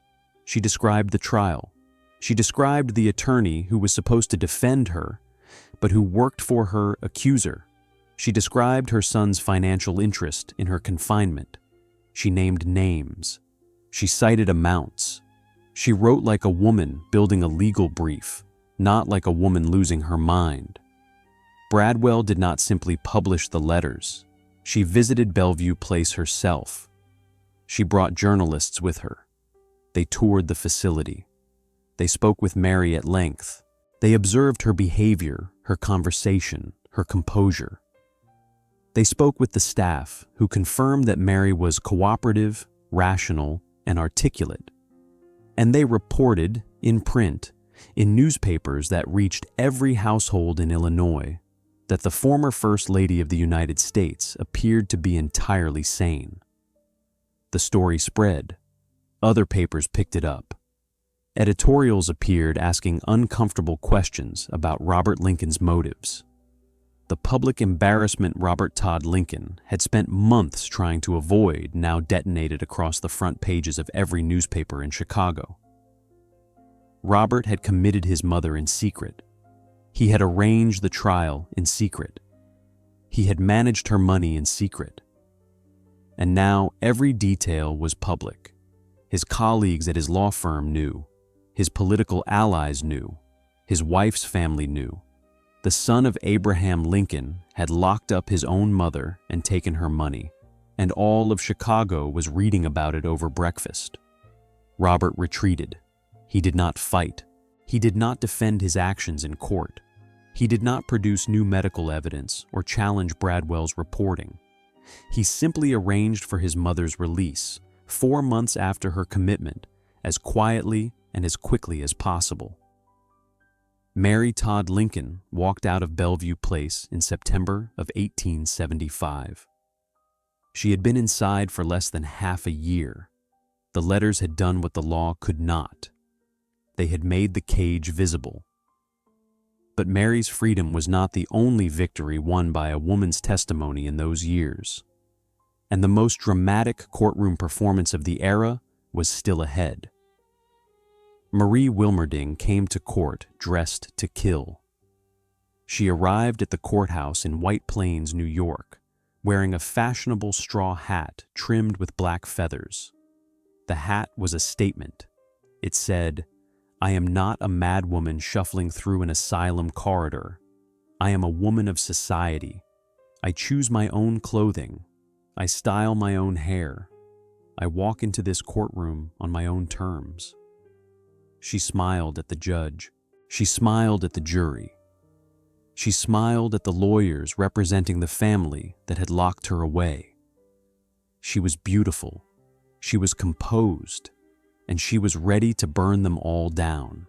She described the trial. She described the attorney who was supposed to defend her, but who worked for her accuser. She described her son's financial interest in her confinement. She named names. She cited amounts. She wrote like a woman building a legal brief, not like a woman losing her mind. Bradwell did not simply publish the letters. She visited Bellevue Place herself. She brought journalists with her. They toured the facility. They spoke with Mary at length. They observed her behavior, her conversation, her composure. They spoke with the staff, who confirmed that Mary was cooperative, rational, and articulate. And they reported, in print, in newspapers that reached every household in Illinois, that the former First Lady of the United States appeared to be entirely sane. The story spread. Other papers picked it up. Editorials appeared asking uncomfortable questions about Robert Lincoln's motives. The public embarrassment Robert Todd Lincoln had spent months trying to avoid now detonated across the front pages of every newspaper in Chicago. Robert had committed his mother in secret. He had arranged the trial in secret. He had managed her money in secret. And now every detail was public. His colleagues at his law firm knew. His political allies knew. His wife's family knew. The son of Abraham Lincoln had locked up his own mother and taken her money, and all of Chicago was reading about it over breakfast. Robert retreated. He did not fight. He did not defend his actions in court. He did not produce new medical evidence or challenge Bradwell's reporting. He simply arranged for his mother's release 4 months after her commitment, as quietly and as quickly as possible. Mary Todd Lincoln walked out of Bellevue Place in September of 1875. She had been inside for less than half a year. The letters had done what the law could not. They had made the cage visible. But Mary's freedom was not the only victory won by a woman's testimony in those years. And the most dramatic courtroom performance of the era was still ahead. Marie Wilmerding came to court dressed to kill. She arrived at the courthouse in White Plains, New York, wearing a fashionable straw hat trimmed with black feathers. The hat was a statement. It said, "I am not a madwoman shuffling through an asylum corridor. I am a woman of society. I choose my own clothing. I style my own hair. I walk into this courtroom on my own terms." She smiled at the judge. She smiled at the jury. She smiled at the lawyers representing the family that had locked her away. She was beautiful. She was composed, and she was ready to burn them all down.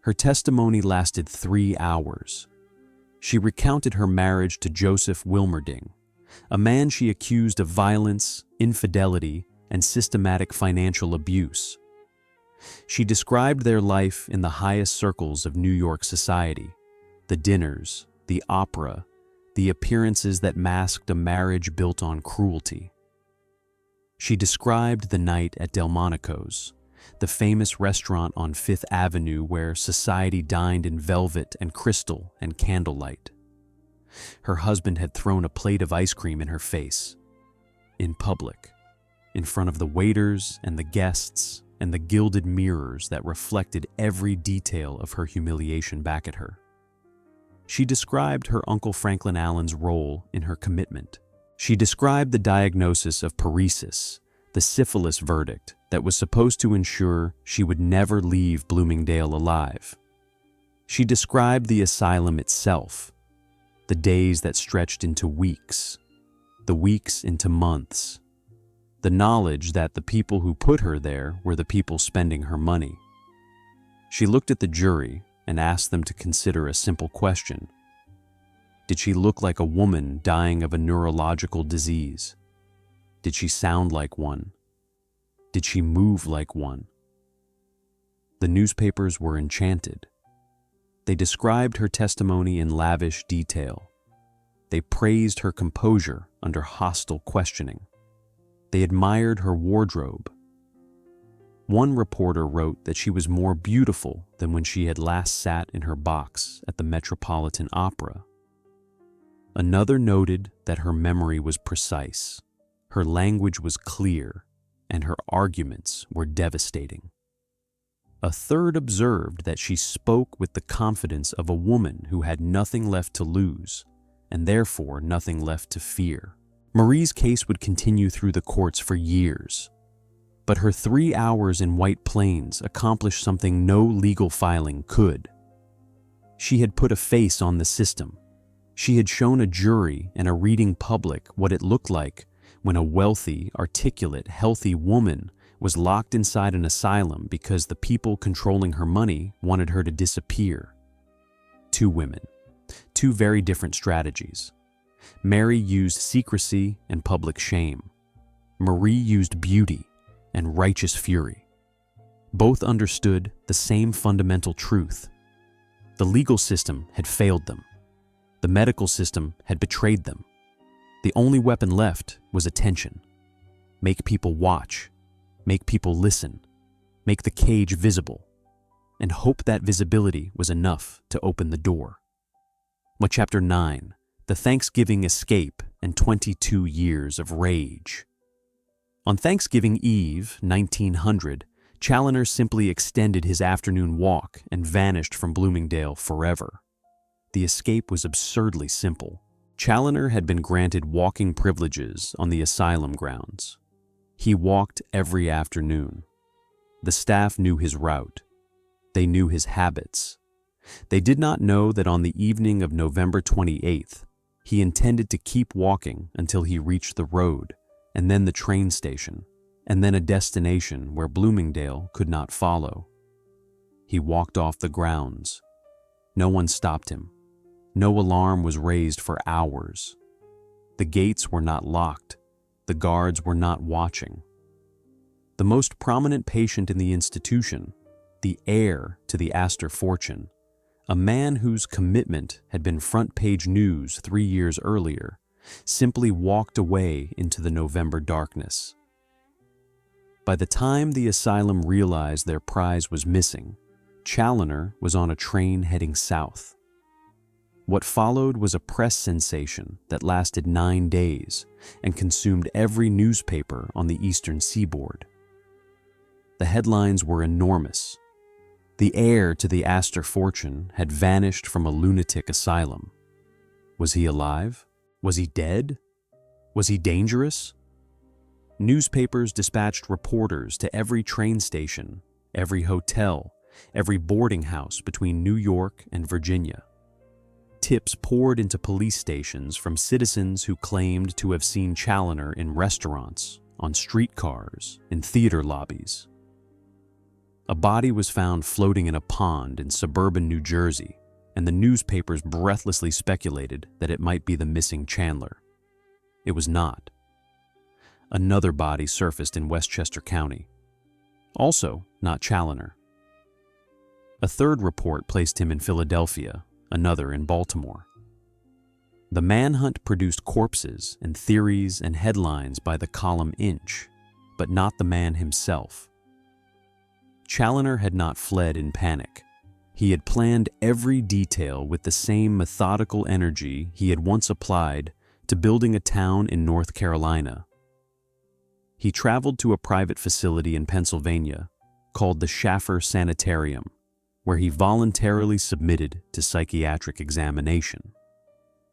Her testimony lasted 3 hours. She recounted her marriage to Joseph Wilmerding, a man she accused of violence, infidelity, and systematic financial abuse. She described their life in the highest circles of New York society, the dinners, the opera, the appearances that masked a marriage built on cruelty. She described the night at Delmonico's, the famous restaurant on Fifth Avenue where society dined in velvet and crystal and candlelight. Her husband had thrown a plate of ice cream in her face, in public, in front of the waiters and the guests and the gilded mirrors that reflected every detail of her humiliation back at her. She described her Uncle Franklin Allen's role in her commitment. She described the diagnosis of paresis, the syphilis verdict that was supposed to ensure she would never leave Bloomingdale alive. She described the asylum itself, the days that stretched into weeks, the weeks into months, the knowledge that the people who put her there were the people spending her money. She looked at the jury and asked them to consider a simple question. Did she look like a woman dying of a neurological disease? Did she sound like one? Did she move like one? The newspapers were enchanted. They described her testimony in lavish detail. They praised her composure under hostile questioning. They admired her wardrobe. One reporter wrote that she was more beautiful than when she had last sat in her box at the Metropolitan Opera. Another noted that her memory was precise, her language was clear, and her arguments were devastating. A third observed that she spoke with the confidence of a woman who had nothing left to lose, and therefore nothing left to fear. Marie's case would continue through the courts for years, but her 3 hours in White Plains accomplished something no legal filing could. She had put a face on the system. She had shown a jury and a reading public what it looked like when a wealthy, articulate, healthy woman was locked inside an asylum because the people controlling her money wanted her to disappear. 2 women, 2 very different strategies. Mary used secrecy and public shame. Marie used beauty and righteous fury. Both understood the same fundamental truth. The legal system had failed them. The medical system had betrayed them. The only weapon left was attention. Make people watch, make people listen, make the cage visible, and hope that visibility was enough to open the door. Chapter 9, The Thanksgiving Escape and 22 Years of Rage. On Thanksgiving Eve, 1900, Challoner simply extended his afternoon walk and vanished from Bloomingdale forever. The escape was absurdly simple. Challoner had been granted walking privileges on the asylum grounds. He walked every afternoon. The staff knew his route. They knew his habits. They did not know that on the evening of November 28th, he intended to keep walking until he reached the road, and then the train station, and then a destination where Bloomingdale could not follow. He walked off the grounds. No one stopped him. No alarm was raised for hours. The gates were not locked. The guards were not watching. The most prominent patient in the institution, the heir to the Astor fortune, a man whose commitment had been front-page news 3 years earlier, simply walked away into the November darkness. By the time the asylum realized their prize was missing, Challoner was on a train heading south. What followed was a press sensation that lasted 9 days and consumed every newspaper on the eastern seaboard. The headlines were enormous. The heir to the Astor fortune had vanished from a lunatic asylum. Was he alive? Was he dead? Was he dangerous? Newspapers dispatched reporters to every train station, every hotel, every boarding house between New York and Virginia. Tips poured into police stations from citizens who claimed to have seen Challoner in restaurants, on streetcars, in theater lobbies. A body was found floating in a pond in suburban New Jersey, and the newspapers breathlessly speculated that it might be the missing Chandler. It was not. Another body surfaced in Westchester County. Also not Challoner. A third report placed him in Philadelphia, another in Baltimore. The manhunt produced corpses and theories and headlines by the column inch, but not the man himself. Challoner had not fled in panic. He had planned every detail with the same methodical energy he had once applied to building a town in North Carolina. He traveled to a private facility in Pennsylvania called the Schaffer Sanitarium, where he voluntarily submitted to psychiatric examination.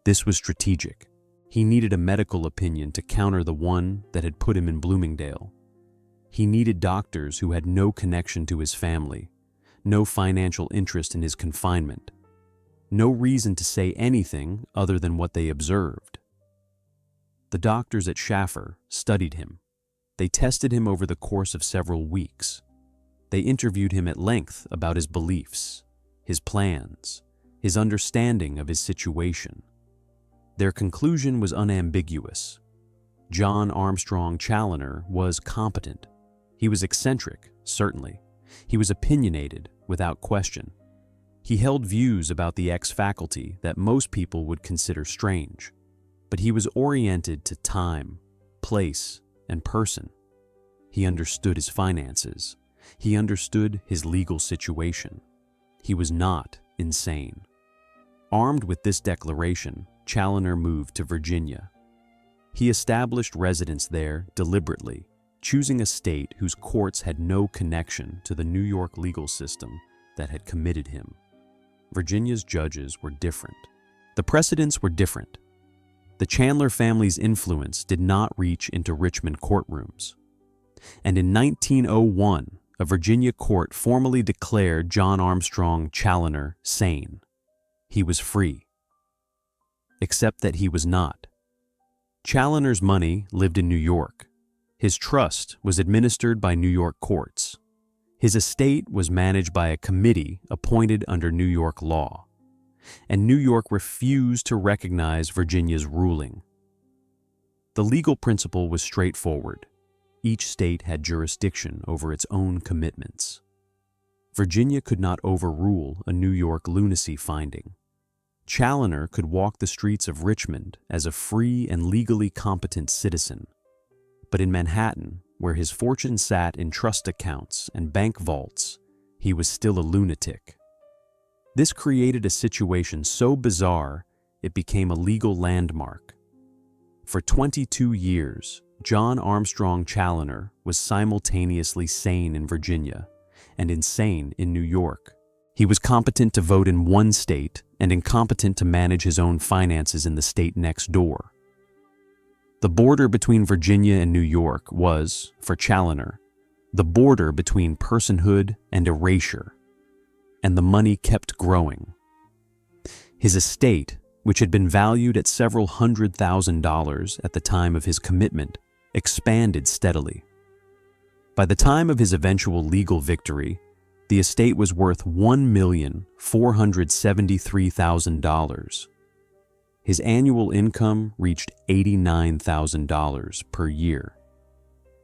This was strategic. He needed a medical opinion to counter the one that had put him in Bloomingdale. He needed doctors who had no connection to his family, no financial interest in his confinement, no reason to say anything other than what they observed. The doctors at Schaffer studied him. They tested him over the course of several weeks. They interviewed him at length about his beliefs, his plans, his understanding of his situation. Their conclusion was unambiguous. John Armstrong Challoner was competent. He was eccentric, certainly. He was opinionated, without question. He held views about the ex-faculty that most people would consider strange. But he was oriented to time, place, and person. He understood his finances. He understood his legal situation. He was not insane. Armed with this declaration, Challoner moved to Virginia. He established residence there deliberately, choosing a state whose courts had no connection to the New York legal system that had committed him. Virginia's judges were different. The precedents were different. The Chandler family's influence did not reach into Richmond courtrooms. And in 1901, a Virginia court formally declared John Armstrong Challoner sane. He was free. Except that he was not. Challoner's money lived in New York. His trust was administered by New York courts. His estate was managed by a committee appointed under New York law. And New York refused to recognize Virginia's ruling. The legal principle was straightforward. Each state had jurisdiction over its own commitments. Virginia could not overrule a New York lunacy finding. Challoner could walk the streets of Richmond as a free and legally competent citizen. But in Manhattan, where his fortune sat in trust accounts and bank vaults, he was still a lunatic. This created a situation so bizarre, it became a legal landmark. For 22 years, John Armstrong Challoner was simultaneously sane in Virginia and insane in New York. He was competent to vote in one state and incompetent to manage his own finances in the state next door. The border between Virginia and New York was, for Challoner, the border between personhood and erasure, and the money kept growing. His estate, which had been valued at several $100,000 at the time of his commitment, expanded steadily. By the time of his eventual legal victory, the estate was worth $1,473,000. His annual income reached $89,000 per year.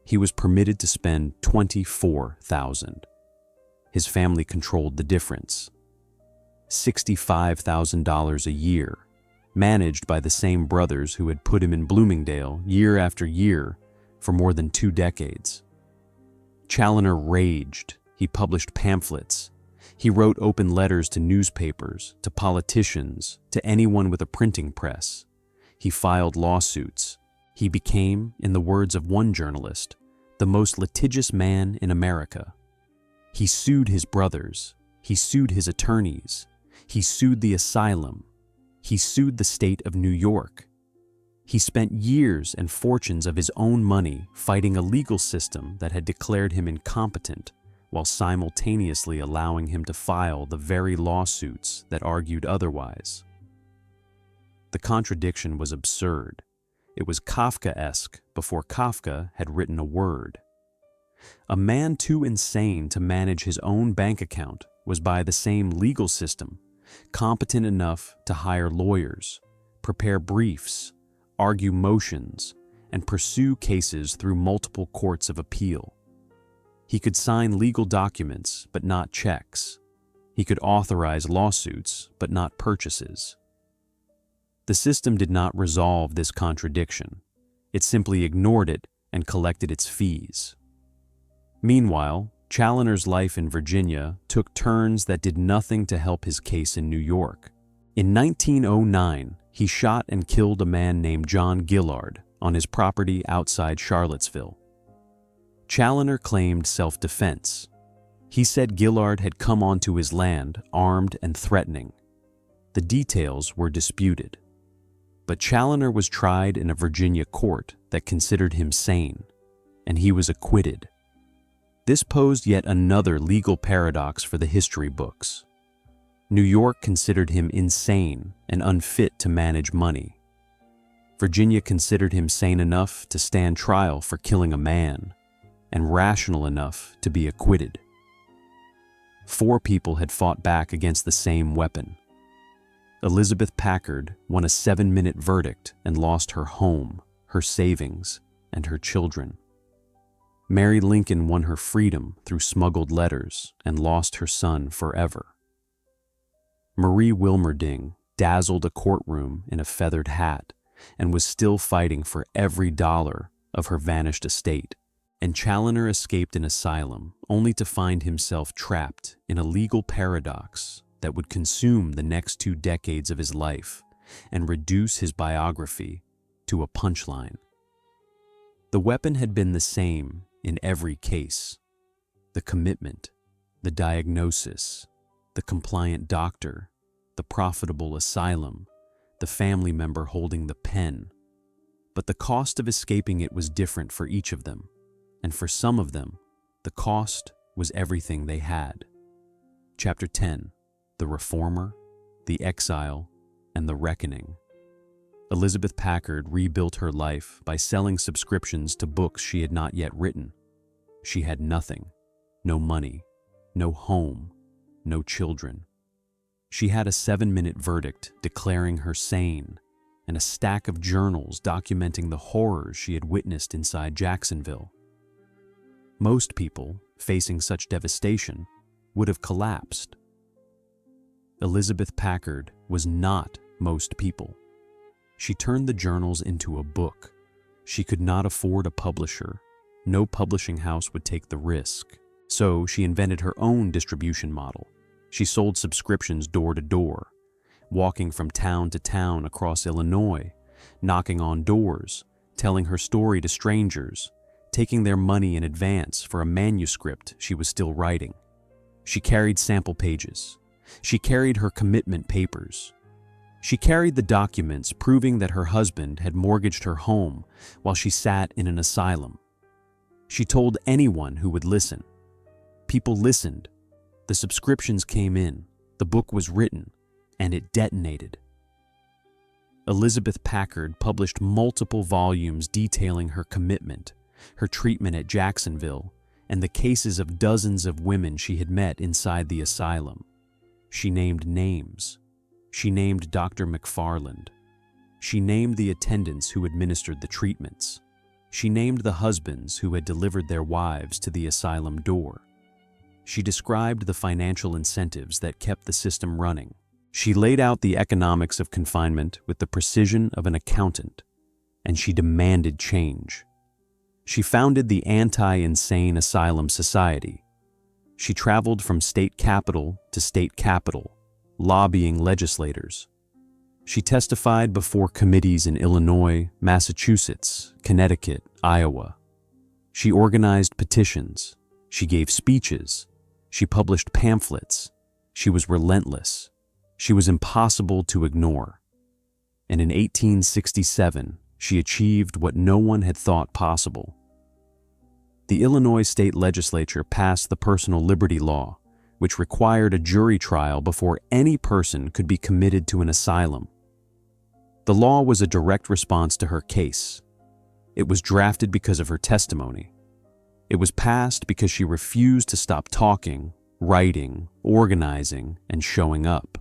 He was permitted to spend $24,000. His family controlled the difference. $65,000 a year, managed by the same brothers who had put him in Bloomingdale year after year for more than 2 decades. Challoner raged. He published pamphlets. He wrote open letters to newspapers, to politicians, to anyone with a printing press. He filed lawsuits. He became, in the words of one journalist, the most litigious man in America. He sued his brothers. He sued his attorneys. He sued the asylum. He sued the state of New York. He spent years and fortunes of his own money fighting a legal system that had declared him incompetent, while simultaneously allowing him to file the very lawsuits that argued otherwise. The contradiction was absurd. It was Kafkaesque before Kafka had written a word. A man too insane to manage his own bank account was by the same legal system competent enough to hire lawyers, prepare briefs, argue motions, and pursue cases through multiple courts of appeal. He could sign legal documents, but not checks. He could authorize lawsuits, but not purchases. The system did not resolve this contradiction. It simply ignored it and collected its fees. Meanwhile, Challoner's life in Virginia took turns that did nothing to help his case in New York. In 1909, he shot and killed a man named John Gillard on his property outside Charlottesville. Challoner claimed self-defense. He said Gillard had come onto his land armed and threatening. The details were disputed. But Challoner was tried in a Virginia court that considered him sane, and he was acquitted. This posed yet another legal paradox for the history books. New York considered him insane and unfit to manage money. Virginia considered him sane enough to stand trial for killing a man, and rational enough to be acquitted. 4 people had fought back against the same weapon. Elizabeth Packard won a 7-minute verdict and lost her home, her savings, and her children. Mary Lincoln won her freedom through smuggled letters and lost her son forever. Marie Wilmerding dazzled a courtroom in a feathered hat and was still fighting for every dollar of her vanished estate. And Challoner escaped an asylum only to find himself trapped in a legal paradox that would consume the next 2 decades of his life and reduce his biography to a punchline. The weapon had been the same in every case: the commitment, the diagnosis, the compliant doctor, the profitable asylum, the family member holding the pen. But the cost of escaping it was different for each of them, and for some of them, the cost was everything they had. Chapter 10: The Reformer, the Exile, and the Reckoning. Elizabeth Packard rebuilt her life by selling subscriptions to books she had not yet written. She had nothing, no money, no home, no children. She had a 7-minute verdict declaring her sane, and a stack of journals documenting the horrors she had witnessed inside Jacksonville. Most people, facing such devastation, would have collapsed. Elizabeth Packard was not most people. She turned the journals into a book. She could not afford a publisher. No publishing house would take the risk. So she invented her own distribution model. She sold subscriptions door to door, walking from town to town across Illinois, knocking on doors, telling her story to strangers, taking their money in advance for a manuscript she was still writing. She carried sample pages. She carried her commitment papers. She carried the documents proving that her husband had mortgaged her home while she sat in an asylum. She told anyone who would listen. People listened. The subscriptions came in. The book was written, and it detonated. Elizabeth Packard published multiple volumes detailing her commitment, her treatment at Jacksonville, and the cases of dozens of women she had met inside the asylum. She named names. She named Dr. McFarland. She named the attendants who administered the treatments. She named the husbands who had delivered their wives to the asylum door. She described the financial incentives that kept the system running. She laid out the economics of confinement with the precision of an accountant, and she demanded change. She founded the Anti-Insane Asylum Society. She traveled from state capital to state capital, lobbying legislators. She testified before committees in Illinois, Massachusetts, Connecticut, Iowa. She organized petitions. She gave speeches. She published pamphlets. She was relentless. She was impossible to ignore. And in 1867, she achieved what no one had thought possible. The Illinois state legislature passed the personal liberty law, which required a jury trial before any person could be committed to an asylum. The law was a direct response to her case. It was drafted because of her testimony. It was passed because she refused to stop talking, writing, organizing, and showing up.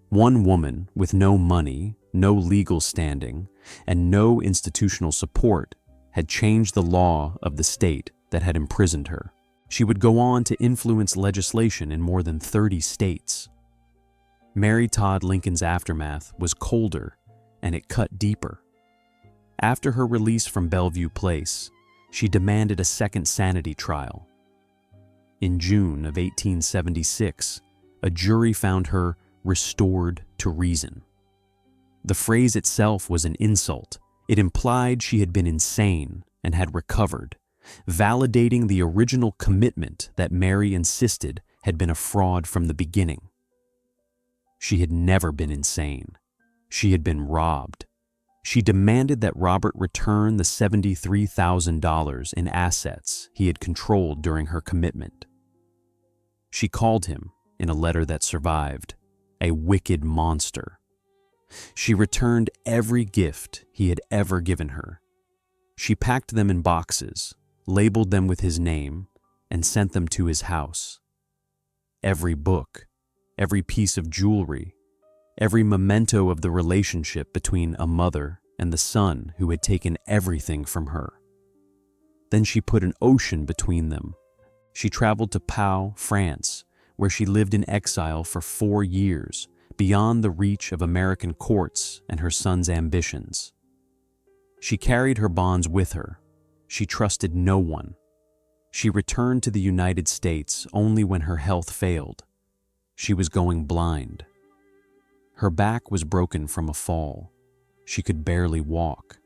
One woman with no money, no legal standing, and no institutional support had changed the law of the state that had imprisoned her. She would go on to influence legislation in more than 30 states. Mary Todd Lincoln's aftermath was colder, and it cut deeper. After her release from Bellevue Place, she demanded a second sanity trial. In June of 1876, a jury found her restored to reason. The phrase itself was an insult. It implied she had been insane and had recovered, validating the original commitment that Mary insisted had been a fraud from the beginning. She had never been insane. She had been robbed. She demanded that Robert return the $73,000 in assets he had controlled during her commitment. She called him, in a letter that survived, a wicked monster. She returned every gift he had ever given her. She packed them in boxes, labeled them with his name, and sent them to his house. Every book, every piece of jewelry, every memento of the relationship between a mother and the son who had taken everything from her. Then she put an ocean between them. She traveled to Pau, France, where she lived in exile for 4 years, beyond the reach of American courts and her son's ambitions. She carried her bonds with her. She trusted no one. She returned to the United States only when her health failed. She was going blind. Her back was broken from a fall. She could barely walk.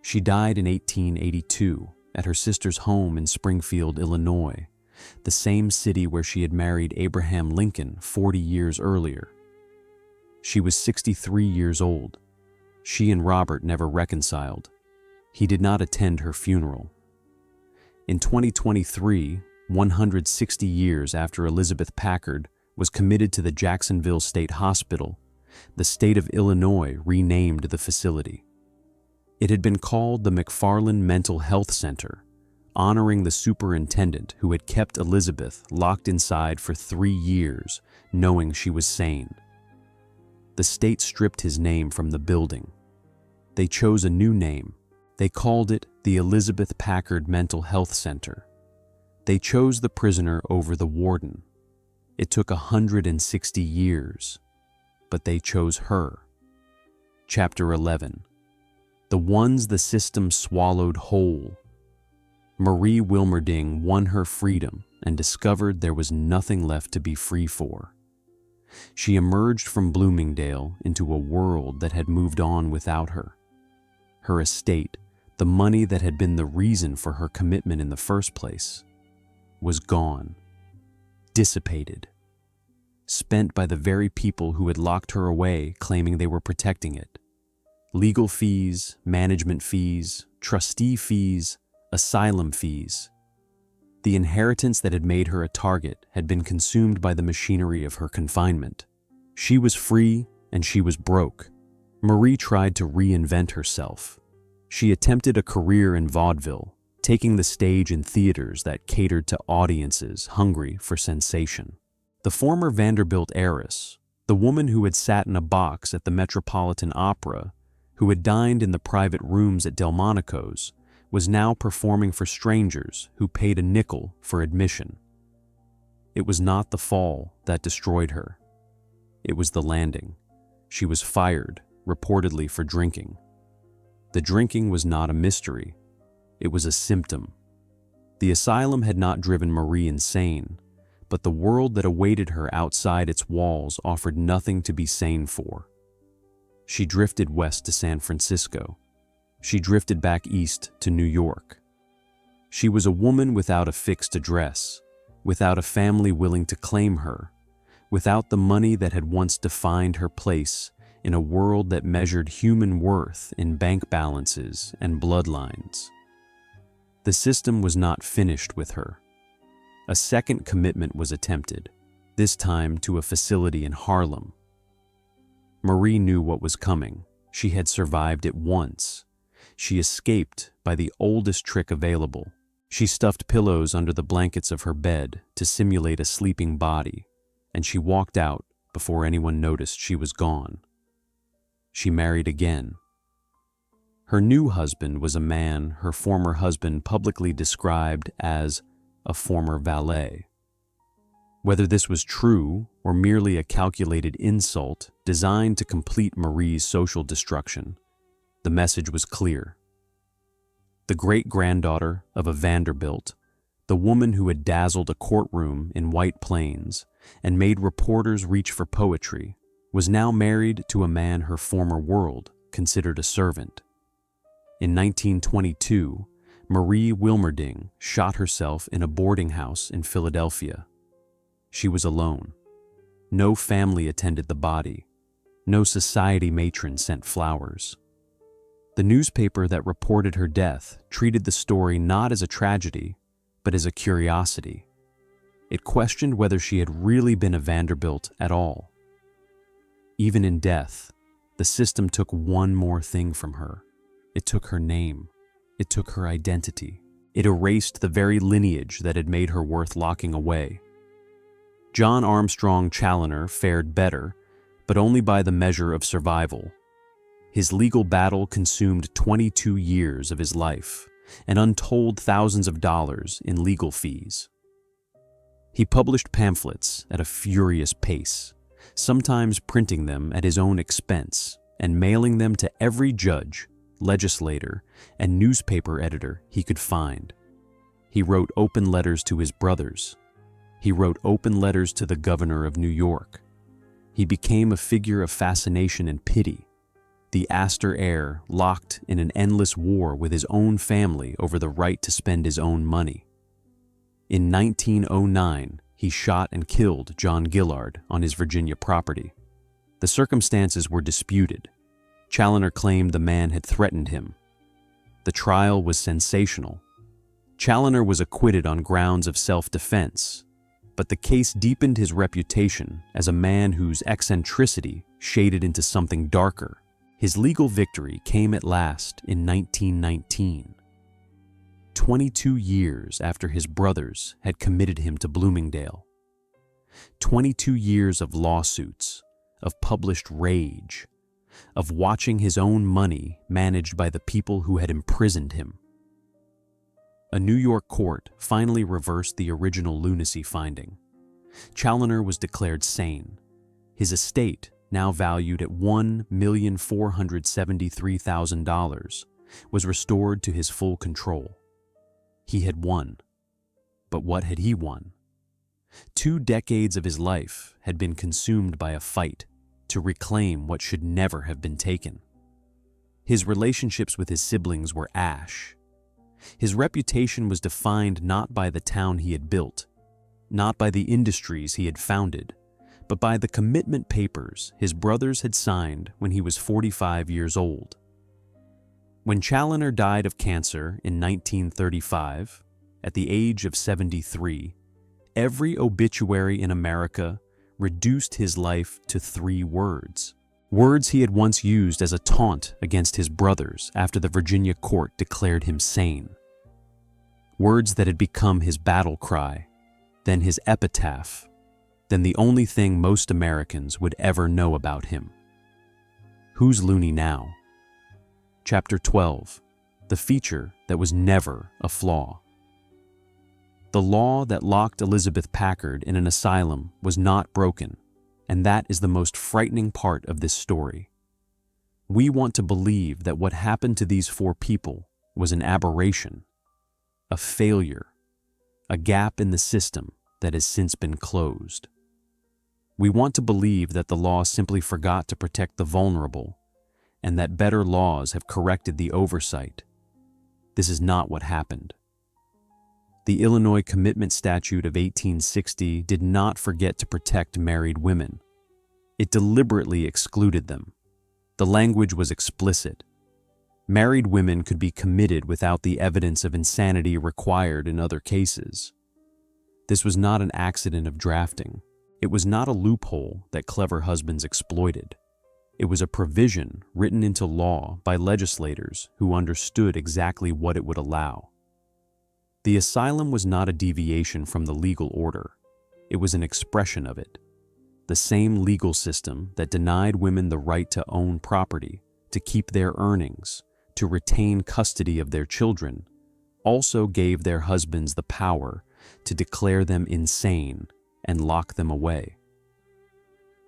She died in 1882 at her sister's home in Springfield, Illinois, the same city where she had married Abraham Lincoln 40 years earlier. She was 63 years old. She and Robert never reconciled. He did not attend her funeral. In 2023, 160 years after Elizabeth Packard was committed to the Jacksonville State Hospital, the state of Illinois renamed the facility. It had been called the McFarland Mental Health Center, honoring the superintendent who had kept Elizabeth locked inside for 3 years, knowing she was sane. The state stripped his name from the building. They chose a new name. They called it the Elizabeth Packard Mental Health Center. They chose the prisoner over the warden. It took 160 years, but they chose her. Chapter 11. The ones the system swallowed whole. Marie Wilmerding won her freedom and discovered there was nothing left to be free for. She emerged from Bloomingdale into a world that had moved on without her. Her estate, the money that had been the reason for her commitment in the first place, was gone, dissipated, spent by the very people who had locked her away, claiming they were protecting it. Legal fees, management fees, trustee fees, asylum fees. The inheritance that had made her a target had been consumed by the machinery of her confinement. She was free and she was broke. Marie tried to reinvent herself. She attempted a career in vaudeville, taking the stage in theaters that catered to audiences hungry for sensation. The former Vanderbilt heiress, the woman who had sat in a box at the Metropolitan Opera, who had dined in the private rooms at Delmonico's, was now performing for strangers who paid a nickel for admission. It was not the fall that destroyed her. It was the landing. She was fired, reportedly for drinking. The drinking was not a mystery. It was a symptom. The asylum had not driven Marie insane, but the world that awaited her outside its walls offered nothing to be sane for. She drifted west to San Francisco. She drifted back east to New York. She was a woman without a fixed address, without a family willing to claim her, without the money that had once defined her place in a world that measured human worth in bank balances and bloodlines. The system was not finished with her. A second commitment was attempted, this time to a facility in Harlem. Marie knew what was coming. She had survived it once. She escaped by the oldest trick available. She stuffed pillows under the blankets of her bed to simulate a sleeping body, and she walked out before anyone noticed she was gone. She married again. Her new husband was a man her former husband publicly described as a former valet. Whether this was true or merely a calculated insult designed to complete Marie's social destruction, the message was clear. The great-granddaughter of a Vanderbilt, the woman who had dazzled a courtroom in White Plains and made reporters reach for poetry, was now married to a man her former world considered a servant. In 1922, Marie Wilmerding shot herself in a boarding house in Philadelphia. She was alone. No family attended the body. No society matron sent flowers. The newspaper that reported her death treated the story not as a tragedy, but as a curiosity. It questioned whether she had really been a Vanderbilt at all. Even in death, the system took one more thing from her. It took her name. It took her identity. It erased the very lineage that had made her worth locking away. John Armstrong Challoner fared better, but only by the measure of survival. His legal battle consumed 22 years of his life and untold thousands of dollars in legal fees. He published pamphlets at a furious pace, sometimes printing them at his own expense and mailing them to every judge, legislator, and newspaper editor he could find. He wrote open letters to his brothers. He wrote open letters to the governor of New York. He became a figure of fascination and pity, the Astor heir locked in an endless war with his own family over the right to spend his own money. In 1909, he shot and killed John Gillard on his Virginia property. The circumstances were disputed. Challoner claimed the man had threatened him. The trial was sensational. Challoner was acquitted on grounds of self-defense, but the case deepened his reputation as a man whose eccentricity shaded into something darker. His legal victory came at last in 1919, 22 years after his brothers had committed him to Bloomingdale. 22 years of lawsuits, of published rage, of watching his own money managed by the people who had imprisoned him. A New York court finally reversed the original lunacy finding. Challoner was declared sane. His estate, now valued at $1,473,000, was restored to his full control. He had won. But what had he won? 2 decades of his life had been consumed by a fight to reclaim what should never have been taken. His relationships with his siblings were ash. His reputation was defined not by the town he had built, not by the industries he had founded, but by the commitment papers his brothers had signed when he was 45 years old. When Challoner died of cancer in 1935, at the age of 73, every obituary in America reduced his life to 3 words. Words he had once used as a taunt against his brothers after the Virginia court declared him sane. Words that had become his battle cry, then his epitaph, then the only thing most Americans would ever know about him. Who's loony now? Chapter 12, the feature that was never a flaw. The law that locked Elizabeth Packard in an asylum was not broken, and that is the most frightening part of this story. We want to believe that what happened to these 4 people was an aberration, a failure, a gap in the system that has since been closed. We want to believe that the law simply forgot to protect the vulnerable and that better laws have corrected the oversight. This is not what happened. The Illinois Commitment Statute of 1860 did not forget to protect married women. It deliberately excluded them. The language was explicit. Married women could be committed without the evidence of insanity required in other cases. This was not an accident of drafting. It was not a loophole that clever husbands exploited. It was a provision written into law by legislators who understood exactly what it would allow. The asylum was not a deviation from the legal order. It was an expression of it. The same legal system that denied women the right to own property, to keep their earnings, to retain custody of their children, also gave their husbands the power to declare them insane and lock them away.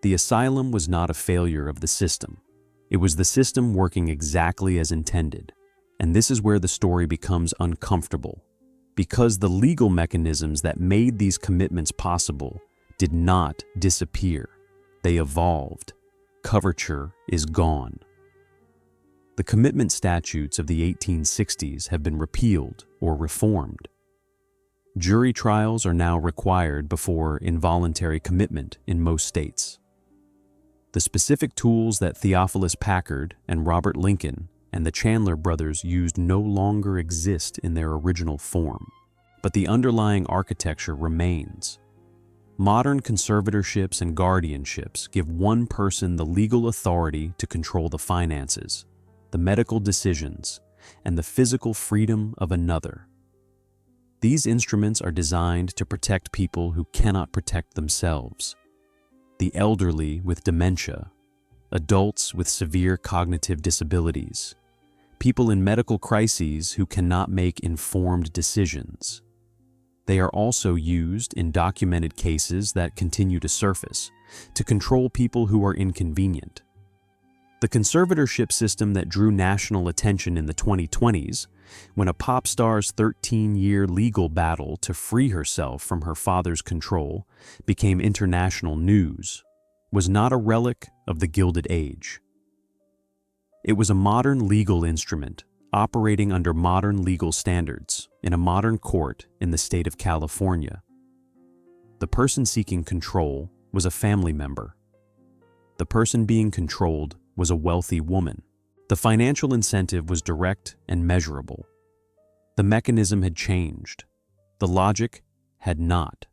The asylum was not a failure of the system. It was the system working exactly as intended. And this is where the story becomes uncomfortable, because the legal mechanisms that made these commitments possible did not disappear. They evolved. Coverture is gone. The commitment statutes of the 1860s have been repealed or reformed. Jury trials are now required before involuntary commitment in most states. The specific tools that Theophilus Packard and Robert Lincoln and the Chandler brothers used no longer exist in their original form, but the underlying architecture remains. Modern conservatorships and guardianships give one person the legal authority to control the finances, the medical decisions, and the physical freedom of another. These instruments are designed to protect people who cannot protect themselves. The elderly with dementia, adults with severe cognitive disabilities, people in medical crises who cannot make informed decisions. They are also used in documented cases that continue to surface to control people who are inconvenient. The conservatorship system that drew national attention in the 2020s, when a pop star's 13-year legal battle to free herself from her father's control became international news, was not a relic of the Gilded Age. It was a modern legal instrument operating under modern legal standards in a modern court in the state of California. The person seeking control was a family member. The person being controlled was a wealthy woman. The financial incentive was direct and measurable. The mechanism had changed. The logic had not.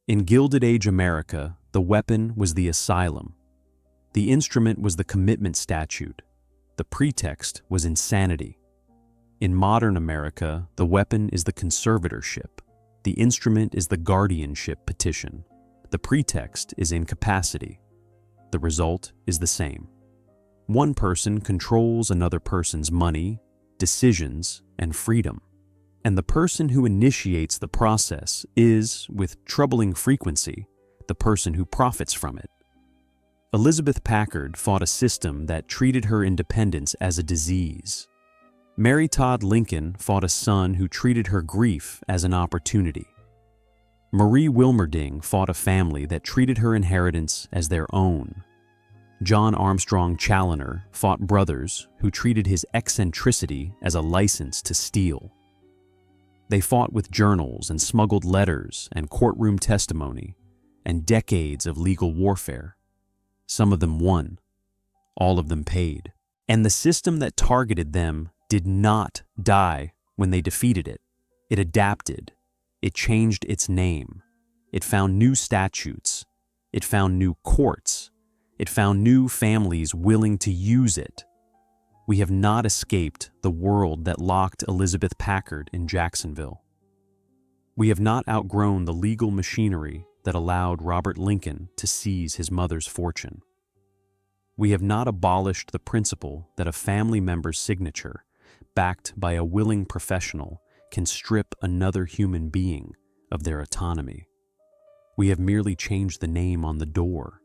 In Gilded Age America, the weapon was the asylum. The instrument was the commitment statute. The pretext was insanity. In modern America, the weapon is the conservatorship. The instrument is the guardianship petition. The pretext is incapacity. The result is the same. One person controls another person's money, decisions, and freedom. And the person who initiates the process is, with troubling frequency, the person who profits from it. Elizabeth Packard fought a system that treated her independence as a disease. Mary Todd Lincoln fought a son who treated her grief as an opportunity. Marie Wilmerding fought a family that treated her inheritance as their own. John Armstrong Challoner fought brothers who treated his eccentricity as a license to steal. They fought with journals and smuggled letters and courtroom testimony and decades of legal warfare. Some of them won. All of them paid. And the system that targeted them did not die when they defeated it. It adapted. It changed its name. It found new statutes. It found new courts. It found new families willing to use it. We have not escaped the world that locked Elizabeth Packard in Jacksonville. We have not outgrown the legal machinery that allowed Robert Lincoln to seize his mother's fortune. We have not abolished the principle that a family member's signature, backed by a willing professional, can strip another human being of their autonomy. We have merely changed the name on the door.